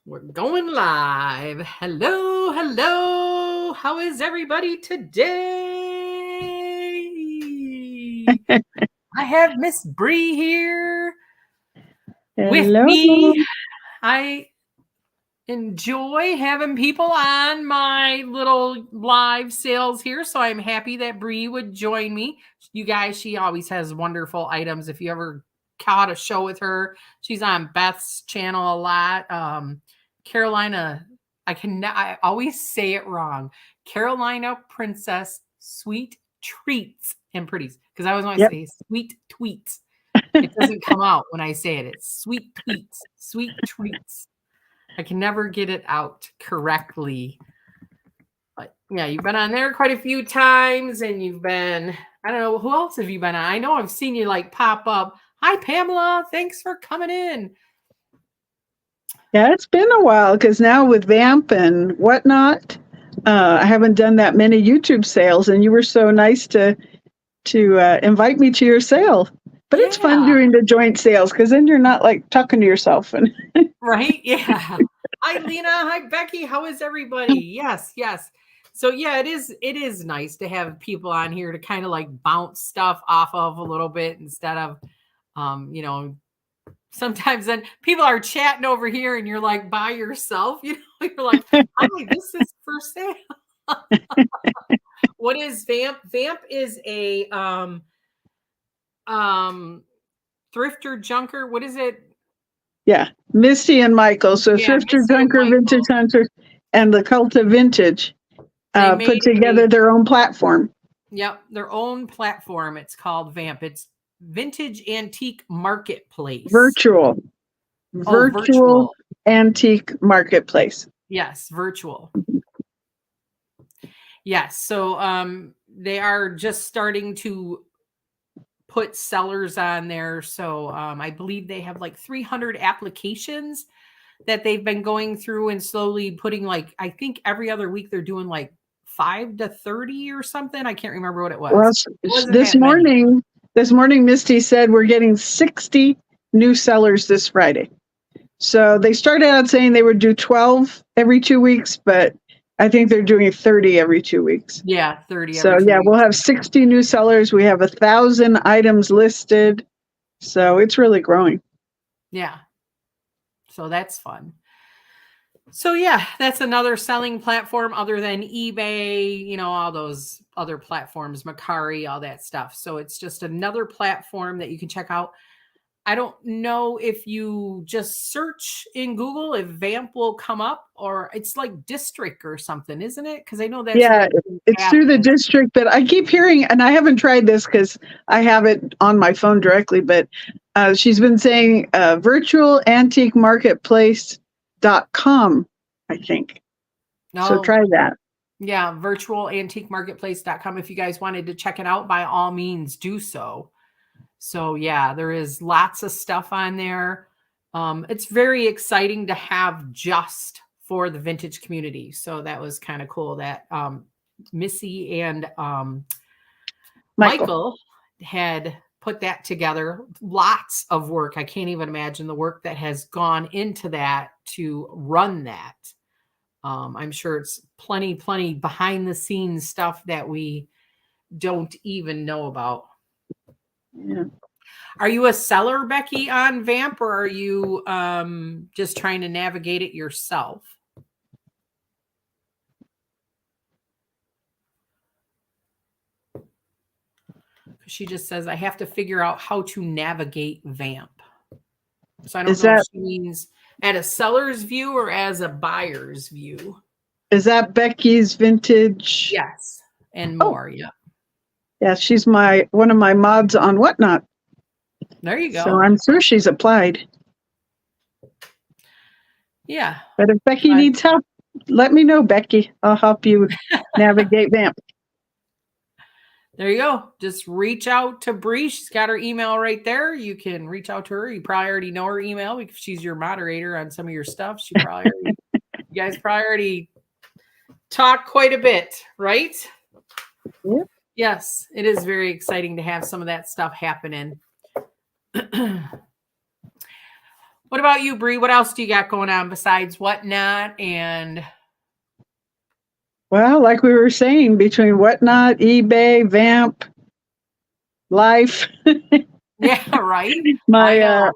We're going live. Hello, hello. How is everybody today? I have Miss Bree here with Hello. me. I enjoy having people on my little live sales here, so I'm happy that Bree would join me. You guys, she always has wonderful items. If you ever caught a show with her, she's on Beth's channel a lot. Carolina, I always say it wrong. Carolina Princess Sweet Treats and Pretties, because I always want to say sweet tweets. It doesn't come out when I say it. It's sweet tweets, sweet treats. I can never get it out correctly. But yeah, you've been on there quite a few times, and you've been, I don't know, who else have you been on? I know I've seen you like pop up. Hi, Pamela. Thanks for coming in. Yeah, it's been a while because now with Vamp and whatnot, I haven't done that many YouTube sales, and you were so nice to invite me to your sale. But it's fun doing the joint sales because then you're not like talking to yourself. Right? Yeah. Hi, Lena. Hi, Becky. How is everybody? Yes, yes. So yeah, it is nice to have people on here to kind of like bounce stuff off of a little bit instead of, sometimes then people are chatting over here and you're like by yourself, you're like, hi, this is for sale. What is Vamp? Vamp is a thrifter junker. What is it? Yeah, Misty and Michael. So Thrifter Junker, Vintage Hunter, and the Cult of Vintage put together their own platform. Yep, their own platform. It's called Vamp. It's Vintage Antique Marketplace. Virtual Antique Marketplace. Yes, virtual. Yes, so they are just starting to put sellers on there. So I believe they have like 300 applications that they've been going through and slowly putting, like, I think every other week they're doing like 5 to 30 or something. I can't remember what it was. Well, this morning, Misty said we're getting 60 new sellers this Friday. So they started out saying they would do 12 every 2 weeks, but I think they're doing 30 every 2 weeks. Yeah, 30. So yeah, we'll have 60 new sellers. We have 1,000 items listed. So it's really growing. Yeah. So that's fun. So yeah, that's another selling platform other than eBay, all those other platforms, Mercari, all that stuff. So it's just another platform that you can check out. I don't know if you just search in Google if Vamp will come up, or it's like District or something, isn't it? Because I know that's it's through the District, but I keep hearing, and I haven't tried this because I have it on my phone directly, but she's been saying virtual antique marketplace.com, I think. So try that. Yeah, virtualantiquemarketplace.com. If you guys wanted to check it out, by all means do so. So yeah, there is lots of stuff on there. It's very exciting to have just for the vintage community. So that was kind of cool that Missy and Michael had put that together. Lots of work. I can't even imagine the work that has gone into that to run that. I'm sure it's plenty behind the scenes stuff that we don't even know about. Yeah. Are you a seller, Becky, on Vamp, or are you just trying to navigate it yourself? She just says, I have to figure out how to navigate Vamp. So I don't know if she means at a seller's view or as a buyer's view. Is that Becky's Vintage? Yes, and more, yeah. Yeah, she's one of my mods on Whatnot. There you go. So I'm sure she's applied. Yeah. But if Becky needs help, let me know, Becky. I'll help you navigate Vamp. There you go. Just reach out to Bree. She's got her email right there. You can reach out to her. You probably already know her email because she's your moderator on some of your stuff. She probably you guys probably already talk quite a bit, right? Yep. Yes, it is very exciting to have some of that stuff happening. What about you, Bree? What else do you got going on besides Whatnot and Well, like we were saying, between Whatnot, eBay, Vamp, Life. yeah, right? My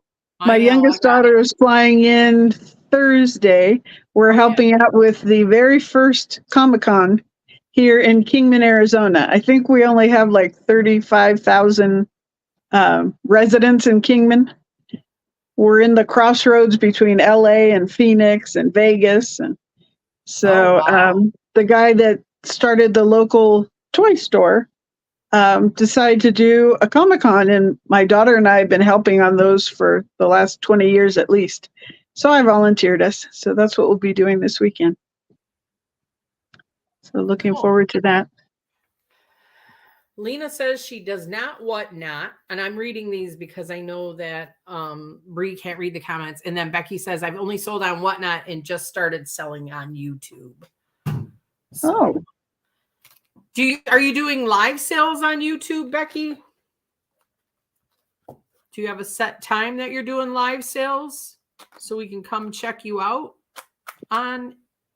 my youngest daughter is flying in Thursday. We're Oh, yeah. helping out with the very first Comic-Con here in Kingman, Arizona. I think we only have like 35,000 residents in Kingman. We're in the crossroads between LA and Phoenix and Vegas. And so wow. the guy that started the local toy store decided to do a Comic-Con, and my daughter and I have been helping on those for the last 20 years at least. So I volunteered us. So that's what we'll be doing this weekend. So looking Cool. forward to that. Lena says she does not Whatnot, and I'm reading these because I know that Bree can't read the comments. And then Becky says, I've only sold on Whatnot and just started selling on YouTube. So, are you doing live sales on YouTube, Becky? Do you have a set time that you're doing live sales so we can come check you out on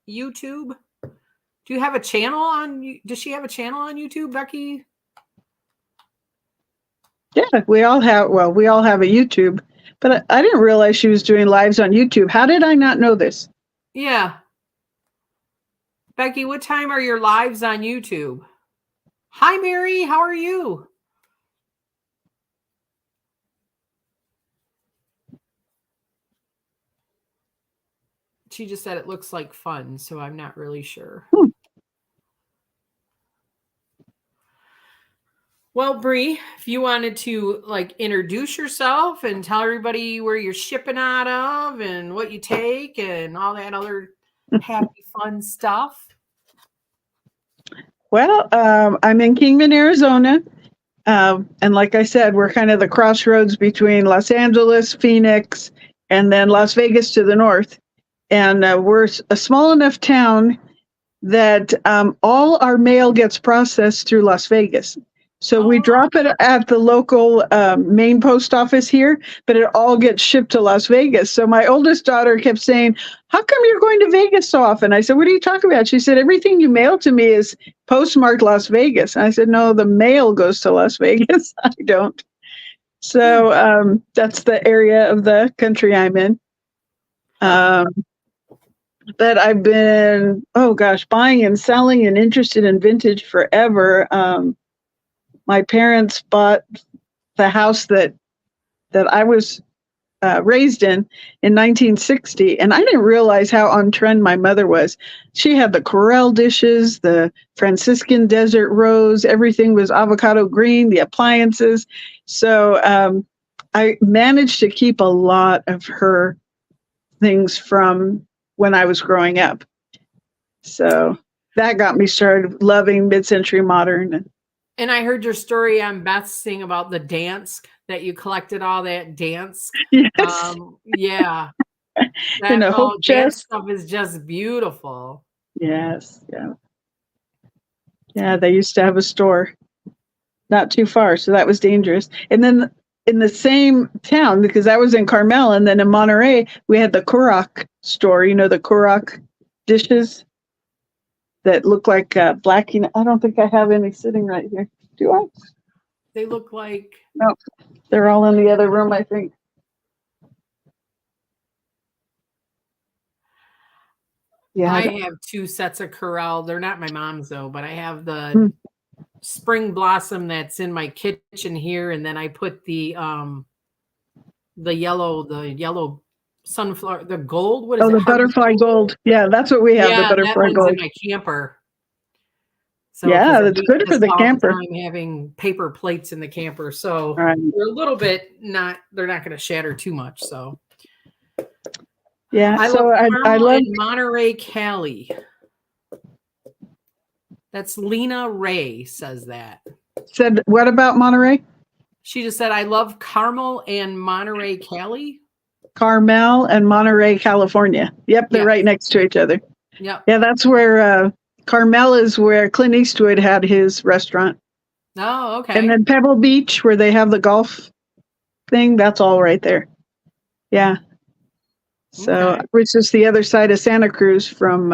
YouTube? Do you have a channel on? Does she have a channel on YouTube, Becky? Yeah, we all have a YouTube, but I didn't realize she was doing lives on YouTube. How did I not know this? Yeah. Becky, what time are your lives on YouTube? Hi, Mary. How are you? She just said it looks like fun, so I'm not really sure. Well, Bree, if you wanted to introduce yourself and tell everybody where you're shipping out of and what you take and all that other happy, fun stuff. Well, I'm in Kingman, Arizona. And like I said, we're kind of the crossroads between Los Angeles, Phoenix, and then Las Vegas to the north. And we're a small enough town that all our mail gets processed through Las Vegas. So we drop it at the local main post office here, but it all gets shipped to Las Vegas. So my oldest daughter kept saying, how come you're going to Vegas so often? I said, what are you talking about? She said, everything you mail to me is postmarked Las Vegas. And I said, no, the mail goes to Las Vegas. I don't. So that's the area of the country I'm in. But I've been, buying and selling and interested in vintage forever. My parents bought the house that I was raised in 1960, and I didn't realize how on trend my mother was. She had the Corelle dishes, the Franciscan desert rose, everything was avocado green, the appliances. So I managed to keep a lot of her things from when I was growing up. So that got me started loving mid-century modern. And I heard your story on Beth's thing about the dance, that you collected all that dance. Yes. Yeah. In a whole dance chest. stuff is just beautiful. Yes. Yeah. Yeah. They used to have a store not too far, so that was dangerous. And then in the same town, because I was in Carmel, and then in Monterey, we had the Kurok store, the Kurok dishes that look like black. I don't think I have any sitting right here. Do I? They look like... No, they're all in the other room, I think. Yeah, I have 2 sets of Corelle. They're not my mom's though, but I have the spring blossom that's in my kitchen here, and then I put the yellow sunflower, the gold. What is it? The butterfly gold. Yeah, that's what we have. Yeah, the butterfly that one's gold in my camper. So yeah, that's good for the camper. I'm having paper plates in the camper, so right. They're a little bit they're not going to shatter too much. So yeah, I love Monterey, Cali. That's Lena Ray says that. Said what about Monterey? She just said, I love Carmel and Monterey, Cali. Carmel and Monterey, California. Yep, they're right next to each other. Yep. Yeah, that's where Carmel is where Clint Eastwood had his restaurant. Oh, okay. And then Pebble Beach, where they have the golf thing, that's all right there. Yeah. So which is the other side of Santa Cruz from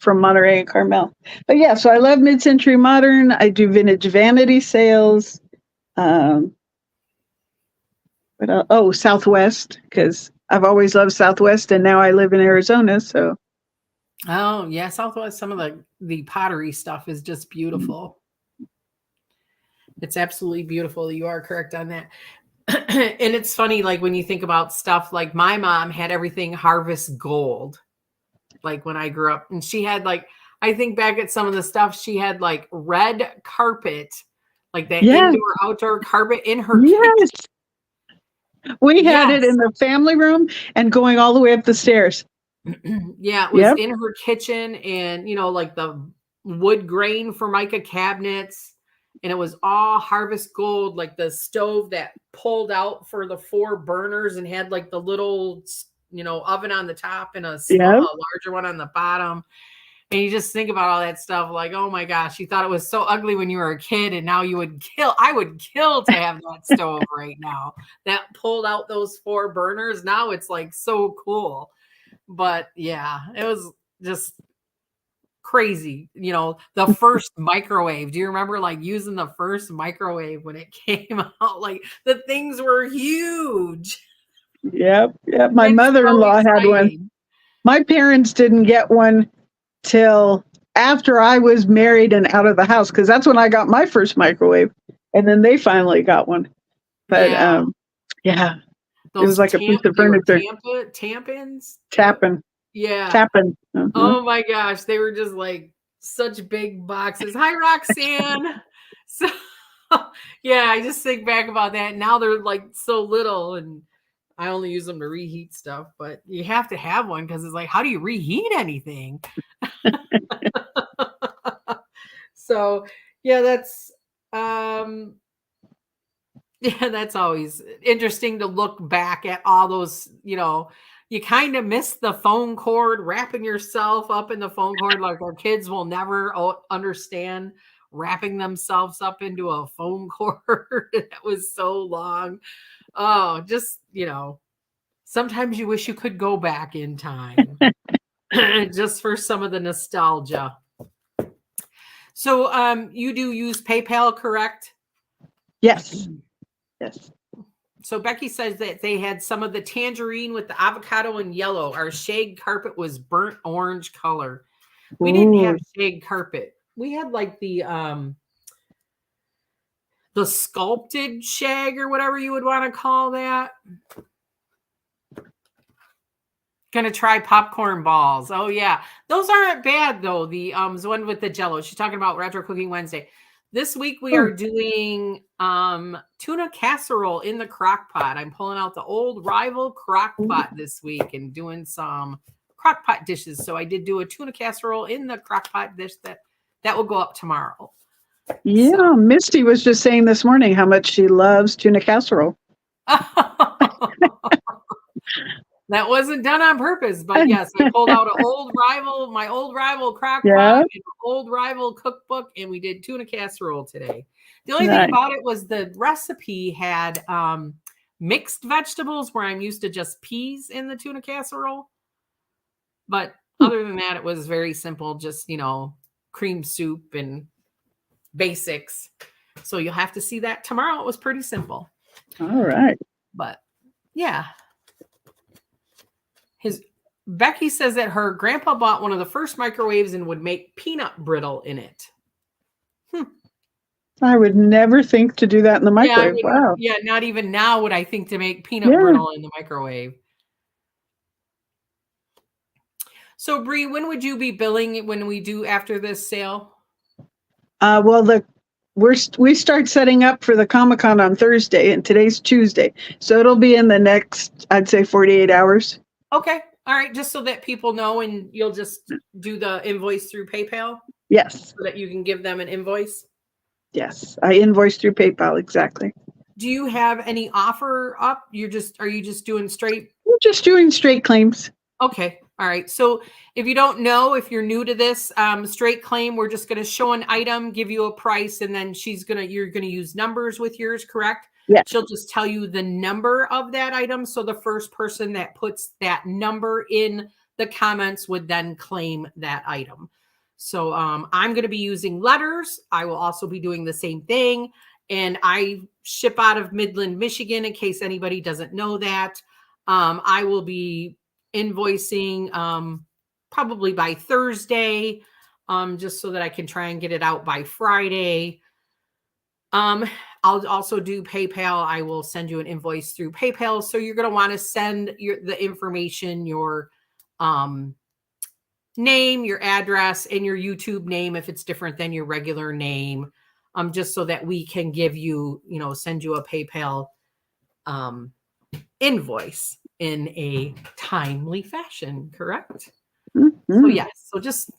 Monterey and Carmel. But yeah, so I love mid-century modern. I do vintage vanity sales. Southwest, because I've always loved Southwest, and now I live in Arizona. So. Oh yeah, Southwest. Some of the pottery stuff is just beautiful. It's absolutely beautiful. You are correct on that. And it's funny, like when you think about stuff, like my mom had everything Harvest Gold, like when I grew up, and she had I think back at some of the stuff, she had like red carpet, like that indoor outdoor carpet in her kitchen. We had it in the family room and going all the way up the stairs. Yeah, it was in her kitchen, and like the wood grain Formica cabinets. And it was all Harvest Gold, like the stove that pulled out for the 4 burners and had like the little, oven on the top and a larger one on the bottom. And you just think about all that stuff like, oh my gosh, you thought it was so ugly when you were a kid, and now I would kill to have that stove right now that pulled out those 4 burners. Now it's like so cool. But yeah, it was just crazy. The first microwave. Do you remember using the first microwave when it came out? Like the things were huge. Yep. My mother-in-law had one. My parents didn't get one till after I was married and out of the house, because that's when I got my first microwave, and then they finally got one. But it was like a piece of furniture. Tampons. Yeah. Tapping. Oh my gosh. They were just like such big boxes. Hi, Roxanne. So yeah, I just think back about that. Now they're like so little, and I only use them to reheat stuff, but you have to have one because it's like, how do you reheat anything? So yeah, that's always interesting to look back at all those, you kind of miss the phone cord, wrapping yourself up in the phone cord. Like our kids will never understand wrapping themselves up into a phone cord. That was so long. Oh, just, sometimes you wish you could go back in time just for some of the nostalgia. So you do use PayPal, correct? Yes. So Becky says that they had some of the tangerine with the avocado and yellow. Our shag carpet was burnt orange color. We didn't have shag carpet. We had like the sculpted shag or whatever you would want to call that. Gonna try popcorn balls. Oh yeah, those aren't bad though. The one with the Jello. She's talking about Retro Cooking Wednesday. This week we are doing tuna casserole in the crock pot. I'm pulling out the old Rival crock pot this week and doing some crock pot dishes. So I did do a tuna casserole in the crock pot dish that will go up tomorrow. Yeah, so. Misty was just saying this morning how much she loves tuna casserole. That wasn't done on purpose, but yes, I pulled out my old Rival crock pot, and old Rival cookbook, and we did tuna casserole today. The only thing about it was the recipe had mixed vegetables, where I'm used to just peas in the tuna casserole. But other than that, it was very simple, just, cream soup and basics. So you'll have to see that tomorrow. It was pretty simple. All right. But yeah. Becky says that her grandpa bought one of the first microwaves and would make peanut brittle in it. I would never think to do that in the microwave. Wow. Yeah, not even now would I think to make peanut brittle in the microwave. So, Bree, when would you be billing when we do after this sale? We start setting up for the Comic-Con on Thursday, and today's Tuesday. So it'll be in the next, I'd say, 48 hours. Okay. All right. Just so that people know, and you'll just do the invoice through PayPal? Yes. So that you can give them an invoice? Yes. I invoice through PayPal. Exactly. Do you have any offer up? Are you just doing straight? We're just doing straight claims. Okay. All right. So if you don't know, if you're new to this, straight claim, we're just going to show an item, give you a price, and then you're going to use numbers with yours, correct? Yeah. She'll just tell you the number of that item. So the first person that puts that number in the comments would then claim that item. So I'm going to be using letters. I will also be doing the same thing. And I ship out of Midland, Michigan, in case anybody doesn't know that. I will be invoicing probably by Thursday, just so that I can try and get it out by Friday. I'll also do PayPal. I will send you an invoice through PayPal. So you're going to want to send the information, your name, your address, and your YouTube name if it's different than your regular name, just so that we can give you, send you a PayPal invoice in a timely fashion, correct? Mm-hmm. So yes, so just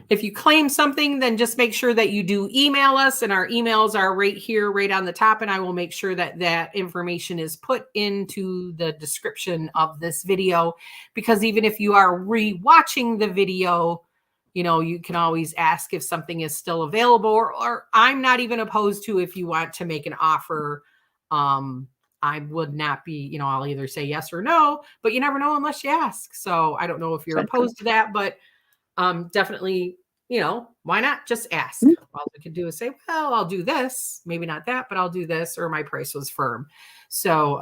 if you claim something, then just make sure that you do email us, and our emails are right here, right on the top. And I will make sure that that information is put into the description of this video, because even if you are re-watching the video, you can always ask if something is still available, or I'm not even opposed to, if you want to make an offer. I would not be, I'll either say yes or no, but you never know unless you ask. So I don't know if you're opposed to that, but definitely, why not just ask? All we can do is say, well, I'll do this, maybe not that, but I'll do this, or my price was firm. So,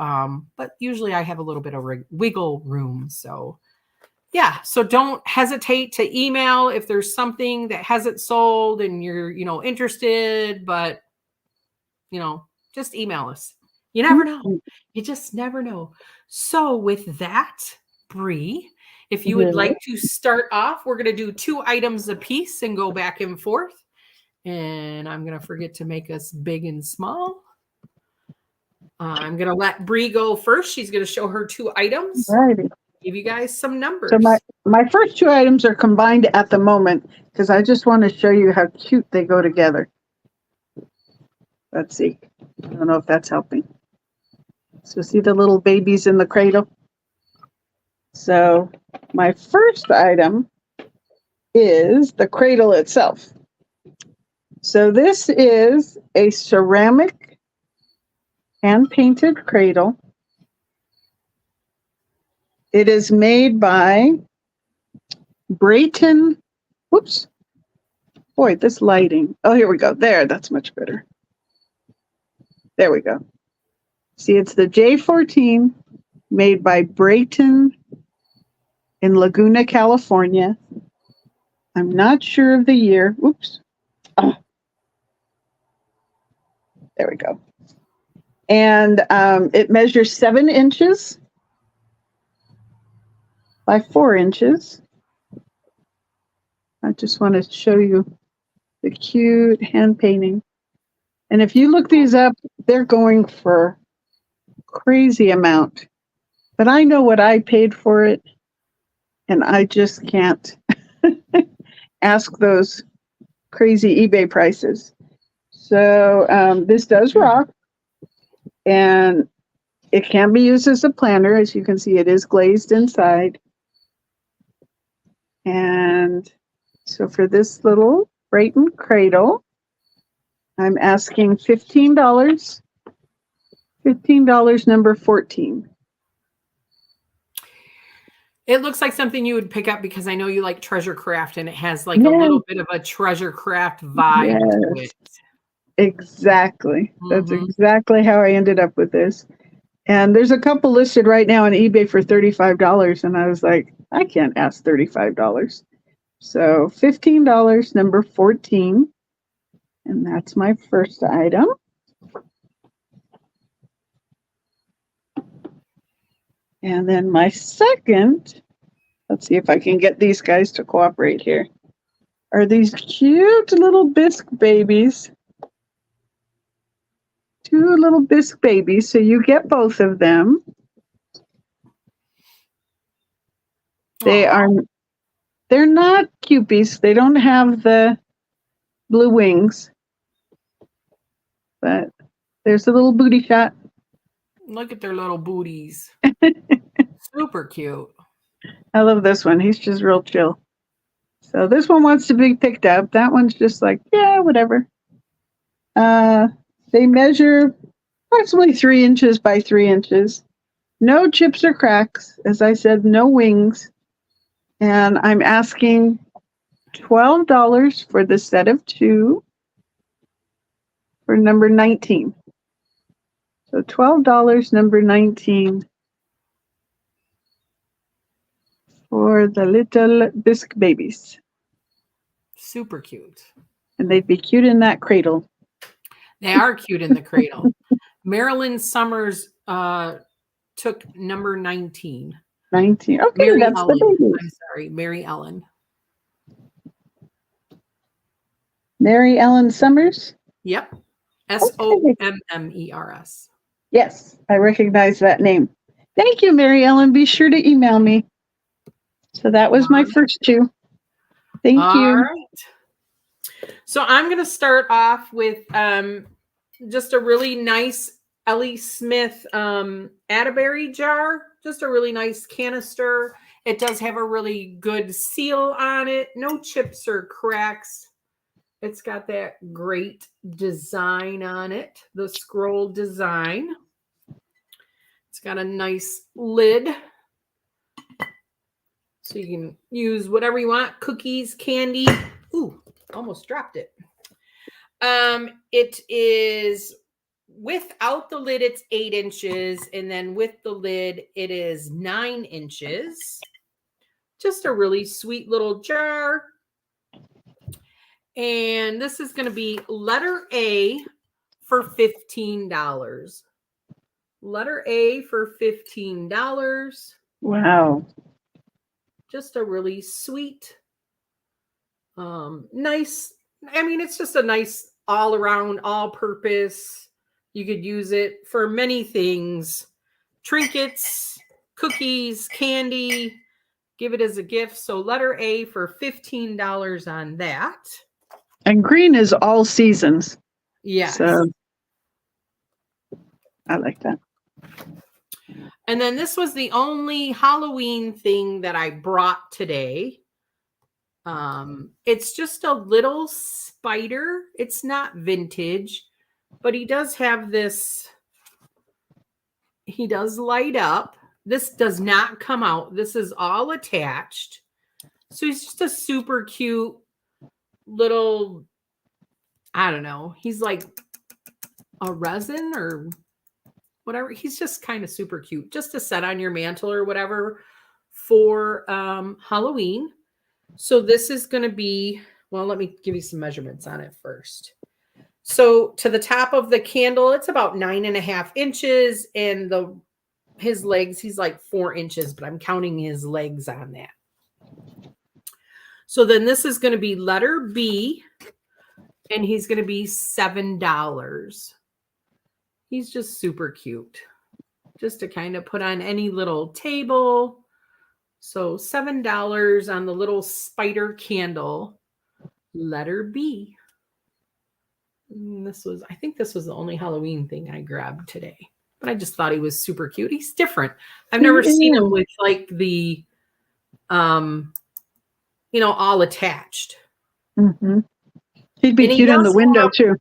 but usually I have a little bit of wiggle room. So yeah, so don't hesitate to email if there's something that hasn't sold and you're, interested, but, just email us. You never know. You just never know. So with that, Bree, if you would like to start off, we're going to do 2 items a piece and go back and forth. And I'm going to forget to make us big and small. I'm going to let Bree go first. She's going to show her 2 items. Righty. Give you guys some numbers. So my first 2 items are combined at the moment, because I just want to show you how cute they go together. Let's see. I don't know if that's helping. So see the little babies in the cradle? So my first item is the cradle itself. So this is a ceramic hand-painted cradle. It is made by Brayton. Whoops. Boy, this lighting. Oh, here we go. There, that's much better. There we go. See, it's the J14 made by Brayton in Laguna, California. I'm not sure of the year. Oops. Oh. There we go. And it measures 7 inches by 4 inches. I just want to show you the cute hand painting. And if you look these up, they're going for crazy amount. But I know what I paid for it, and I just can't ask those crazy eBay prices. So this does rock, and it can be used as a planter. As you can see, it is glazed inside. And so for this little Brayton cradle, I'm asking $15. $15, number 14. It looks like something you would pick up, because I know you like treasure craft, and it has like a little bit of a treasure craft vibe to it. Exactly. That's exactly how I ended up with this. And there's a couple listed right now on eBay for $35, and I was like, I can't ask $35. So $15, number 14. And that's my first item. And then my second, let's see if I can get these guys to cooperate here, are these cute little bisque babies. 2 little bisque babies, so you get both of them. They're not cupies. They don't have the blue wings, but there's a little booty shot. Look at their little booties. Super cute. I love this one. He's just real chill. So this one wants to be picked up. That one's just like, yeah, whatever. They measure approximately 3 inches by 3 inches. No chips or cracks. As I said, no wings. And I'm asking $12 for the set of 2 for number 19. So $12, number 19, for the little bisque babies. Super cute. And they'd be cute in that cradle. They are cute in the cradle. Marilyn Summers took number 19. 19. Okay, Mary that's Ellen. the baby. I'm sorry, Mary Ellen. Mary Ellen Summers? Yep. Sommers. Yes, I recognize that name. Thank you, Mary Ellen. Be sure to email me. So that was my first 2. Thank All you. right. So I'm going to start off with just a really nice Ellie Smith Atterbury jar. Just a really nice canister. It does have a really good seal on it. No chips or cracks. It's got that great design on it, the scroll design. It's got a nice lid. So you can use whatever you want, cookies, candy. Ooh, almost dropped it. It is, without the lid, it's 8 inches. And then with the lid, it is 9 inches. Just a really sweet little jar. And this is going to be letter A for $15. Letter A for $15. Wow. Just a really sweet, nice. I mean, it's just a nice all around, all purpose. You could use it for many things. Trinkets, cookies, candy. Give it as a gift. So letter A for $15 on that. And green is all seasons. Yes. So I like that. And then this was the only Halloween thing that I brought today. It's just a little spider. It's not vintage, but he does have this. He does light up. This does not come out. This is all attached. So he's just a super cute little, I don't know. He's like a resin or whatever. He's just kind of super cute. Just to set on your mantle or whatever for Halloween. So this is going to be, well, let me give you some measurements on it first. So to the top of the candle, it's about 9.5 inches. And his legs, he's like 4 inches, but I'm counting his legs on that. So then this is going to be letter B, and he's going to be $7. He's just super cute. Just to kind of put on any little table. So $7 on the little spider candle, letter B. And I think this was the only Halloween thing I grabbed today. But I just thought he was super cute. He's different. I've never seen him with like the, all attached. Mm-hmm. He'd be cute in the window too.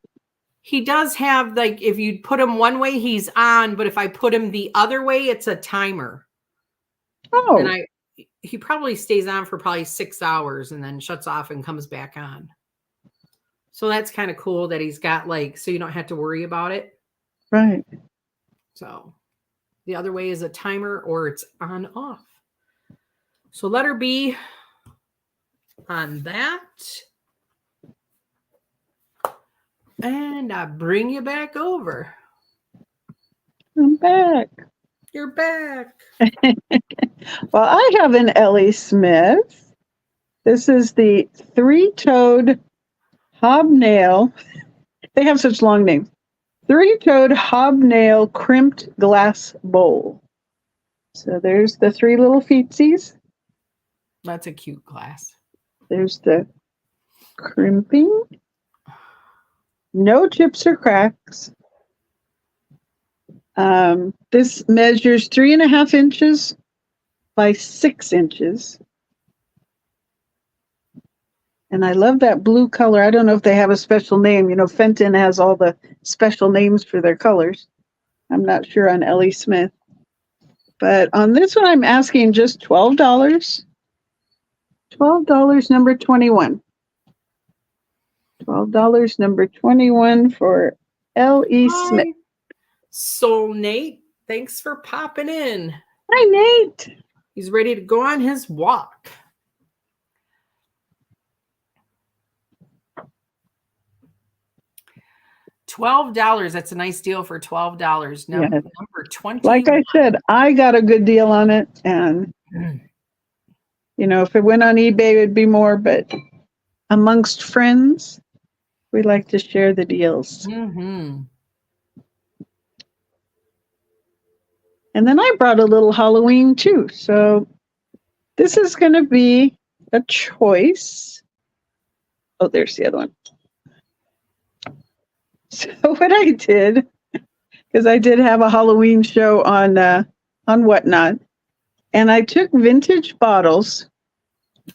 He does have, like, if you put him one way, he's on. But if I put him the other way, it's a timer. Oh. And he probably stays on for probably 6 hours and then shuts off and comes back on. So that's kind of cool that he's got, like, so you don't have to worry about it. Right. So the other way is a timer or it's on off. So letter B on that. And I bring you back over. I'm back. You're back. Well, I have an Ellie Smith. This is the 3-toed hobnail. They have such long names. 3-toed hobnail crimped glass bowl. So there's the 3 little feetsies. That's a cute glass. There's the crimping. No chips or cracks. This measures 3.5 inches by 6 inches. And I love that blue color. I don't know if they have a special name. You know, Fenton has all the special names for their colors. I'm not sure on Ellie Smith. But on this one, I'm asking just $12. $12, number 21. $12, number 21 for L.E. Smith. Hi. So Nate, thanks for popping in. Hi, Nate. He's ready to go on his walk. $12. That's a nice deal for $12. Number 20. Like I said, I got a good deal on it. And, you know, if it went on eBay, it would be more. But amongst friends, we like to share the deals. Mm-hmm. And then I brought a little Halloween too. So this is going to be a choice. Oh, there's the other one. So what I did, because I did have a Halloween show on Whatnot, and I took vintage bottles.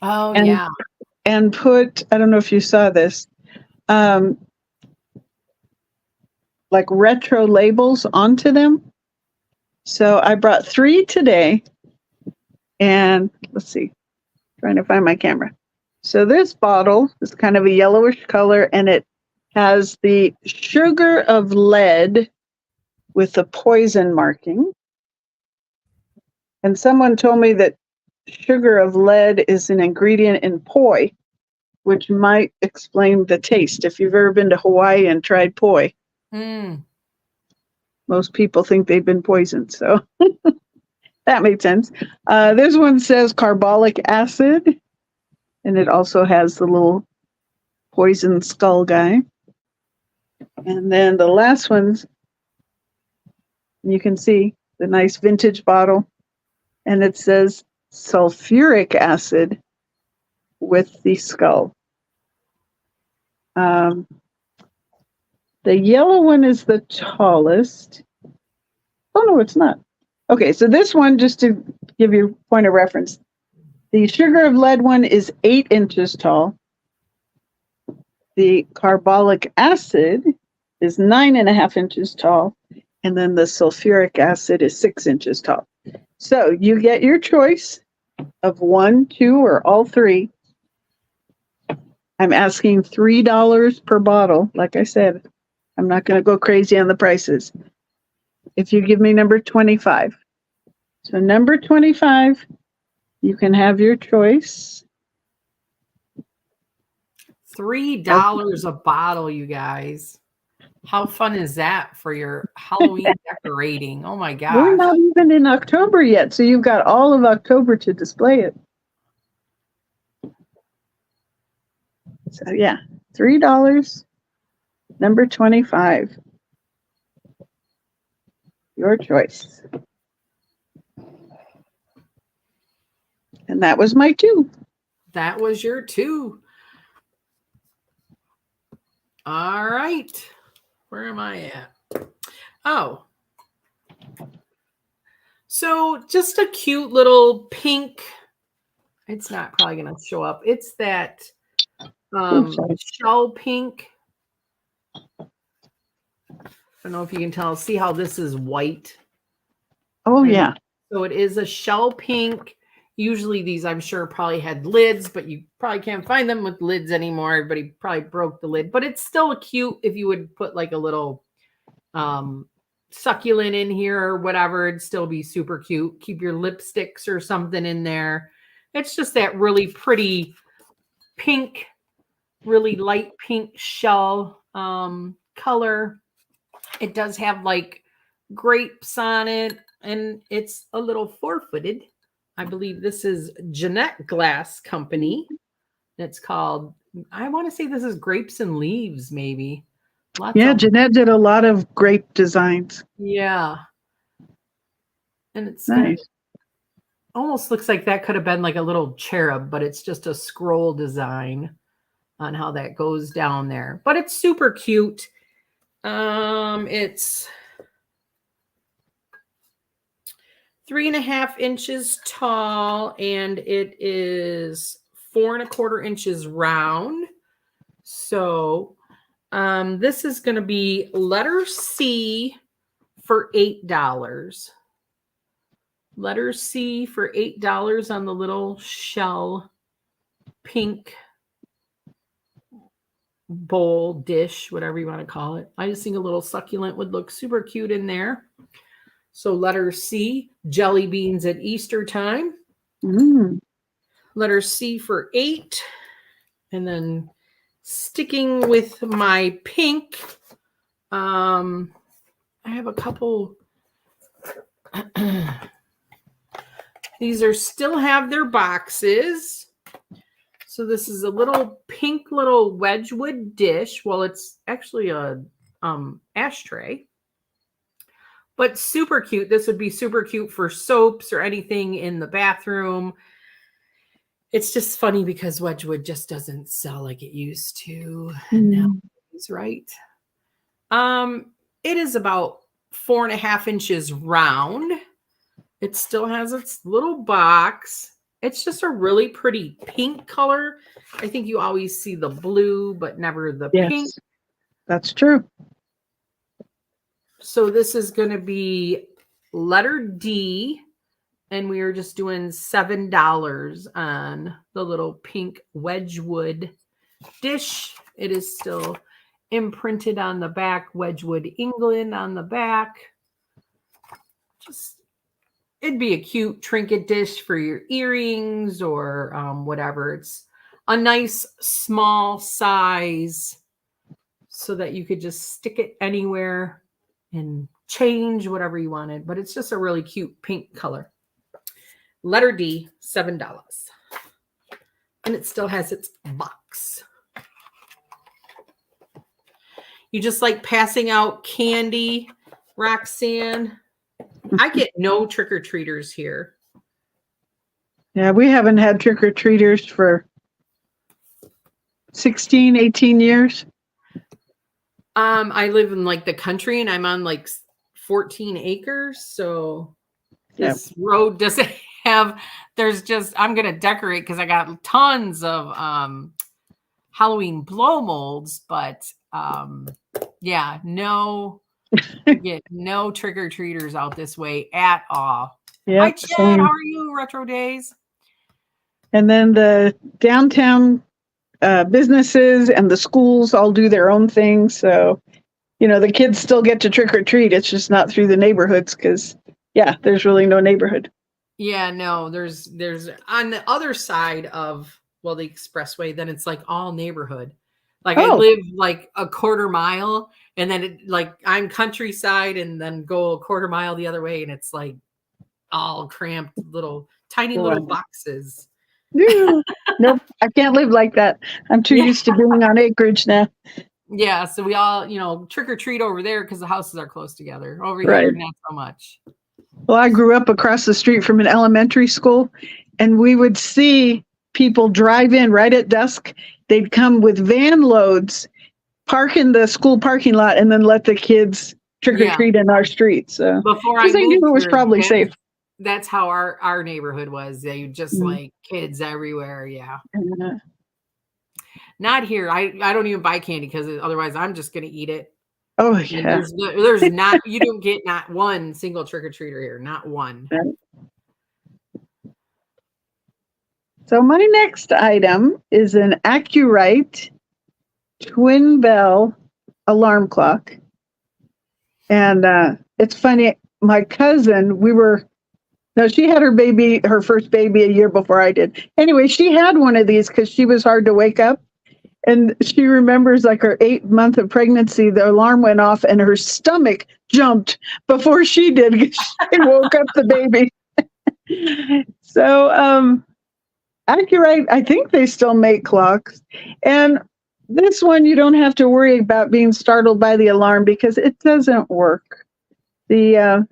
Oh, and, yeah. And put, I don't know if you saw this, like retro labels onto them. So I brought 3 today, and let's see, trying to find my camera. So this bottle is kind of a yellowish color, and it has the sugar of lead with the poison marking. And someone told me that sugar of lead is an ingredient in poi, which might explain the taste. If you've ever been to Hawaii and tried poi, most people think they've been poisoned. So that made sense. This one says carbolic acid, and it also has the little poison skull guy. And then the last one's, you can see the nice vintage bottle, and it says sulfuric acid with the skull. The yellow one is the tallest. Oh, no, it's not. Okay, so this one, just to give you a point of reference, the sugar of lead one is 8 inches tall. The carbolic acid is 9.5 inches tall, and then the sulfuric acid is 6 inches tall. So you get your choice of 1, 2, or all 3. I'm asking $3 per bottle. Like I said, I'm not going to go crazy on the prices. If you give me number 25. So number 25, you can have your choice. $3 a bottle, you guys. How fun is that for your Halloween decorating? Oh my gosh. We're not even in October yet, so you've got all of October to display it. So yeah, $3, number 25. Your choice. And that was my 2. That was your 2. All right. Where am I at? Oh. So just a cute little pink. It's not probably going to show up. It's that shell pink. I don't know if you can tell. See how this is white? Oh, yeah. So it is a shell pink. Usually these, I'm sure, probably had lids, but you probably can't find them with lids anymore. Everybody probably broke the lid, but it's still cute if you would put like a little succulent in here or whatever. It'd still be super cute. Keep your lipsticks or something in there. It's just that really pretty pink, really light pink shell color. It does have like grapes on it, and it's a little 4-footed. I believe this is Jeanette Glass Company. It's called, I want to say this is Grapes and Leaves, maybe. Jeanette did a lot of grape designs. Yeah. And it's nice. Almost looks like that could have been like a little cherub, but it's just a scroll design on how that goes down there. But it's super cute. It's 3.5 inches tall, and it is 4.25 inches round. So this is going to be letter C for $8. Letter C for $8 on the little shell pink bowl, dish, whatever you want to call it. I just think a little succulent would look super cute in there. So letter C, jelly beans at Easter time. Letter C for 8. And then sticking with my pink, I have a couple. These are still have their boxes. So this is a little pink little Wedgwood dish. Well, it's actually a ashtray, but super cute. This would be super cute for soaps or anything in the bathroom. It's just funny because Wedgwood just doesn't sell like it used to nowadays, right? It is about 4.5 inches round. It still has its little box. It's just a really pretty pink color. I think you always see the blue, but never the pink. That's true. So this is going to be letter D, and we are just doing $7 on the little pink Wedgwood dish. It is still imprinted on the back, Wedgwood, England on the back. It'd be a cute trinket dish for your earrings or whatever. It's a nice small size so that you could just stick it anywhere and change whatever you wanted. But it's just a really cute pink color. Letter D, $7. And it still has its box. You just like passing out candy, Roxanne? I get no trick-or-treaters here. Yeah, we haven't had trick-or-treaters for 16, 18 years. I live in like the country and I'm on like 14 acres. So this road doesn't have, I'm going to decorate because I got tons of Halloween blow molds, but no, get no trick-or-treaters out this way at all. Hi, Chad. How are you, Retro Days? And then the downtown businesses and the schools all do their own thing. So, the kids still get to trick-or-treat. It's just not through the neighborhoods because, there's really no neighborhood. Yeah, no, there's on the other side of, the expressway, then it's like all neighborhood. Like I live like a quarter mile and then I'm countryside and then go a quarter mile the other way. And it's like all cramped tiny little boxes. Nope. I can't live like that. I'm too used to being on acreage now. Yeah. So we all, trick or treat over there because the houses are close together. Over here, not so much. Well, I grew up across the street from an elementary school and we would see people drive in right at dusk. They'd come with van loads, park in the school parking lot, and then let the kids trick or treat in our street. So before I knew it was probably safe. That's how our neighborhood was. They just like kids everywhere. Yeah. Not here. I don't even buy candy because otherwise I'm just gonna eat it. Oh yeah. There's not. You don't get not one single trick or treater here. Not one. So my next item is an Accurite twin bell alarm clock. And it's funny, my cousin, she had her first baby a year before I did. Anyway, she had one of these because she was hard to wake up. And she remembers like her 8th month of pregnancy, the alarm went off and her stomach jumped before she did because she woke up the baby. So, Accurite, I think they still make clocks. And this one, you don't have to worry about being startled by the alarm because it doesn't work. The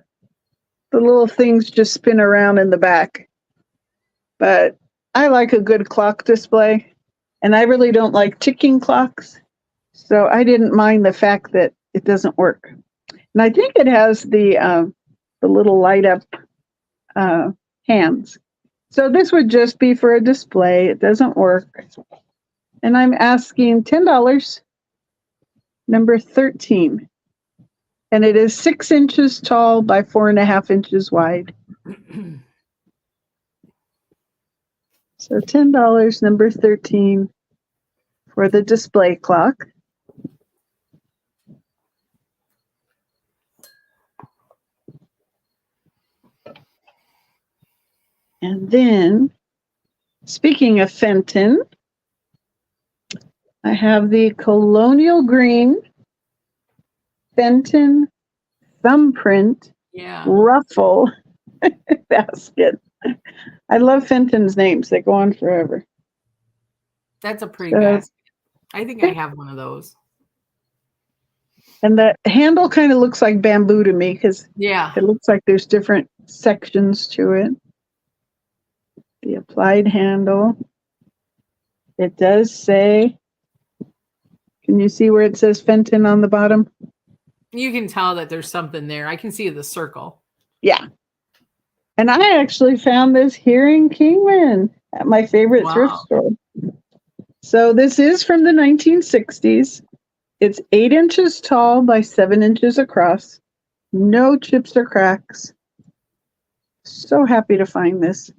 little things just spin around in the back. But I like a good clock display. And I really don't like ticking clocks. So I didn't mind the fact that it doesn't work. And I think it has the little light up hands. So this would just be for a display. It doesn't work. And I'm asking $10, number 13. and it is 6 inches tall by 4.5 inches wide. So $10, number 13 for the display clock. And then, speaking of Fenton, I have the Colonial Green Fenton thumbprint ruffle basket. I love Fenton's names. They go on forever. That's a pretty basket. I think I have one of those. And the handle kind of looks like bamboo to me because it looks like there's different sections to it. The applied handle. It does say, can you see where it says Fenton on the bottom? You can tell that there's something there. I can see the circle. Yeah. And I actually found this here in Kingman at my favorite thrift store. So this is from the 1960s. It's 8 inches tall by 7 inches across. No chips or cracks. So happy to find this.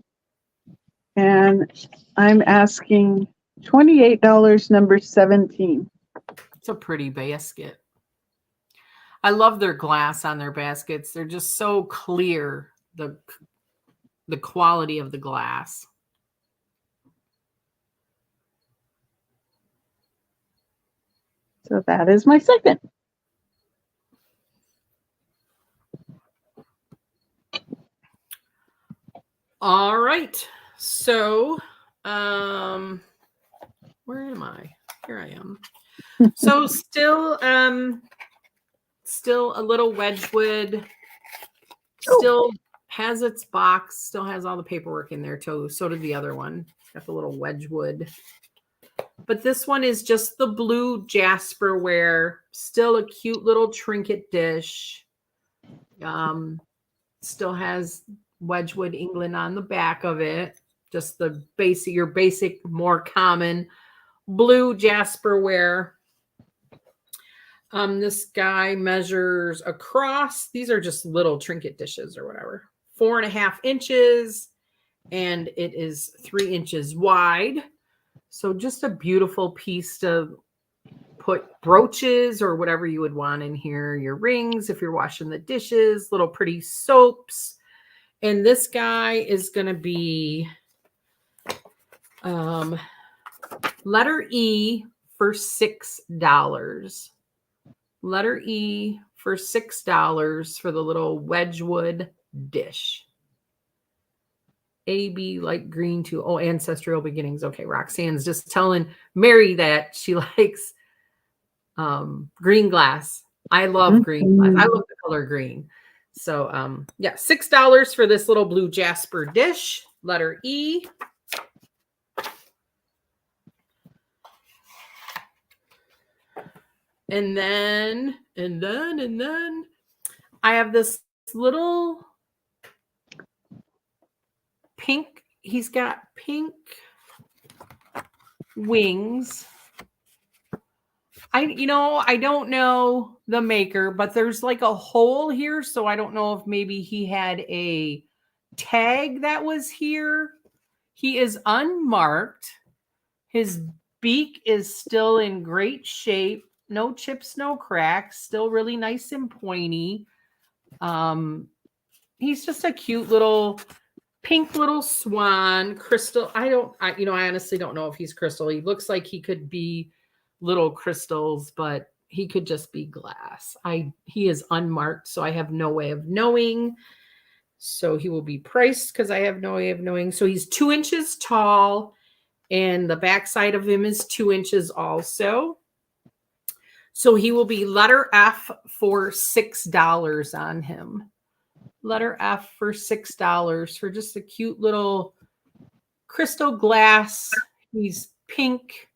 And I'm asking $28, number 17. It's a pretty basket. I love their glass on their baskets. They're just so clear, the quality of the glass. So that is my second. All right. So, where am I? Here I am. So still a little Wedgwood. Still has its box. Still has all the paperwork in there too. So did the other one. Got the little Wedgwood. But this one is just the blue Jasperware. Still a cute little trinket dish. Still has Wedgwood England on the back of it. Just the your basic, more common blue Jasperware. This guy measures across. These are just little trinket dishes or whatever. 4.5 inches, and it is 3 inches wide. So just a beautiful piece to put brooches or whatever you would want in here. Your rings, if you're washing the dishes, little pretty soaps. And this guy is going to be letter E for $6. Letter E for $6 for the little Wedgwood dish. AB light green to ancestral beginnings. Okay, Roxanne's just telling Mary that she likes green glass. I love green glass. I love the color green. So yeah, $6 for this little blue Jasper dish. Letter E. And then I have this little pink. He's got pink wings. I don't know the maker, but there's like a hole here. So I don't know if maybe he had a tag that was here. He is unmarked. His beak is still in great shape. No chips, no cracks. Still really nice and pointy. He's just a cute little pink little swan. Crystal. I honestly don't know if he's crystal. He looks like he could be little crystals, but he could just be glass. He is unmarked, so I have no way of knowing. So he will be priced because I have no way of knowing. So he's 2 inches tall, and the backside of him is 2 inches also. So he will be letter F for $6 on him. Letter F for $6 for just a cute little crystal glass. He's pink.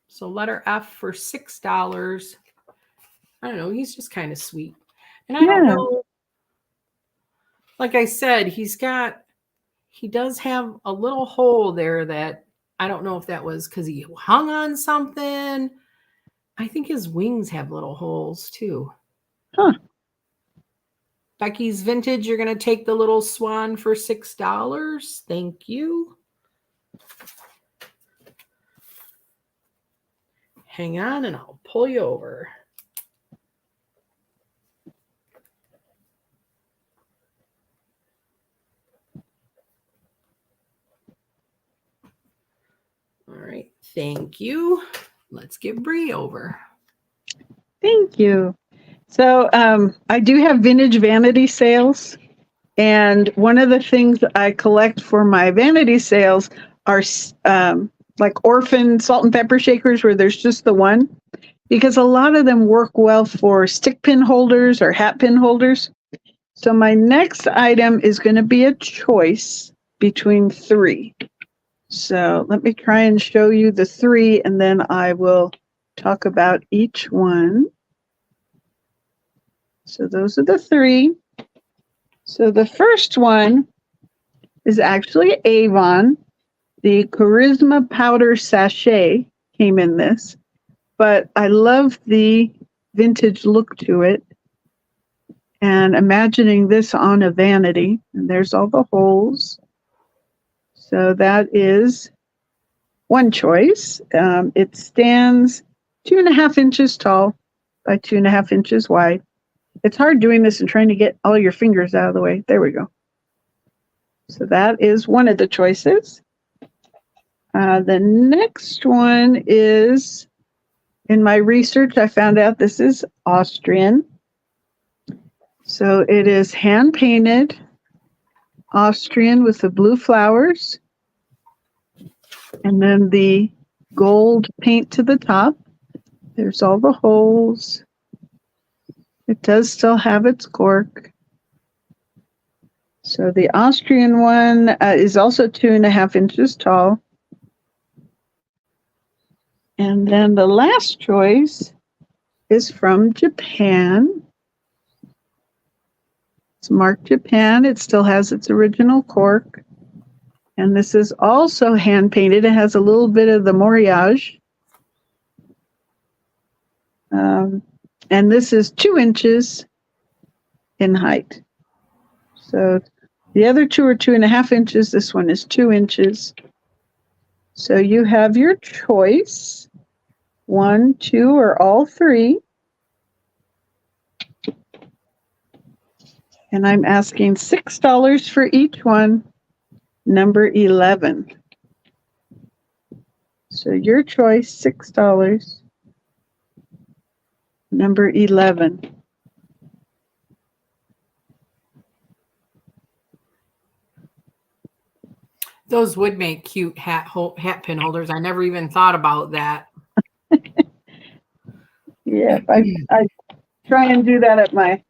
So letter F for $6. I don't know. He's just kind of sweet. And I don't know. Like I said, he does have a little hole there that I don't know if that was because he hung on something. I think his wings have little holes too. Huh. Becky's Vintage, you're going to take the little swan for $6. Thank you. Hang on and I'll pull you over. All right. Thank you. Let's get Bree over. Thank you. So I do have vintage vanity sales. And one of the things I collect for my vanity sales are like orphan salt and pepper shakers where there's just the one, because a lot of them work well for stick pin holders or hat pin holders. So my next item is going to be a choice between 3. So let me try and show you the 3, and then I will talk about each one. So those are the 3. So the first one is actually Avon. The Charisma Powder Sachet came in this, but I love the vintage look to it. And imagining this on a vanity, and there's all the holes. So that is one choice. It stands 2.5 inches tall by 2.5 inches wide. It's hard doing this and trying to get all your fingers out of the way. There we go. So that is one of the choices. The next one is, in my research, I found out this is Austrian. So it is hand painted Austrian with the blue flowers and then the gold paint to the top. There's all the holes. It does still have its cork. So the Austrian one is also 2.5 inches tall. And then the last choice is from Japan. It's marked Japan. It still has its original cork. And this is also hand painted. It has a little bit of the Moriage. And this is 2 inches in height. So the other 2 are 2.5 inches. This one is 2 inches. So you have your choice, 1, 2, or all 3. And I'm asking $6 for each one, number 11. So your choice, $6, number 11. Those would make cute hat pin holders. I never even thought about that. Yeah, I try and do that at my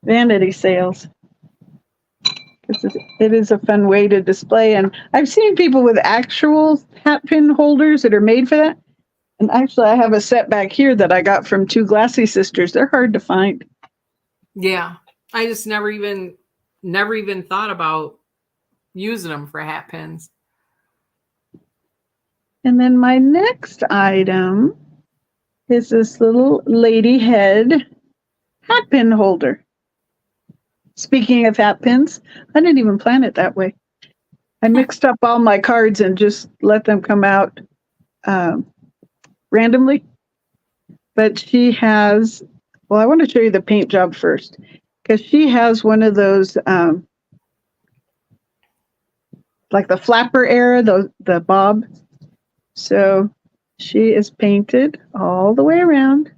vanity sales. It is a fun way to display. And I've seen people with actual hat pin holders that are made for that. And actually, I have a set back here that I got from 2 Glassy sisters. They're hard to find. Yeah, I just never even thought about using them for hat pins. And then my next item is this little lady head hat pin holder. Speaking of hat pins, I didn't even plan it that way. I mixed up all my cards and just let them come out randomly. But she has, well, I want to show you the paint job first, because she has one of those, like the flapper era, the bob. So she is painted all the way around.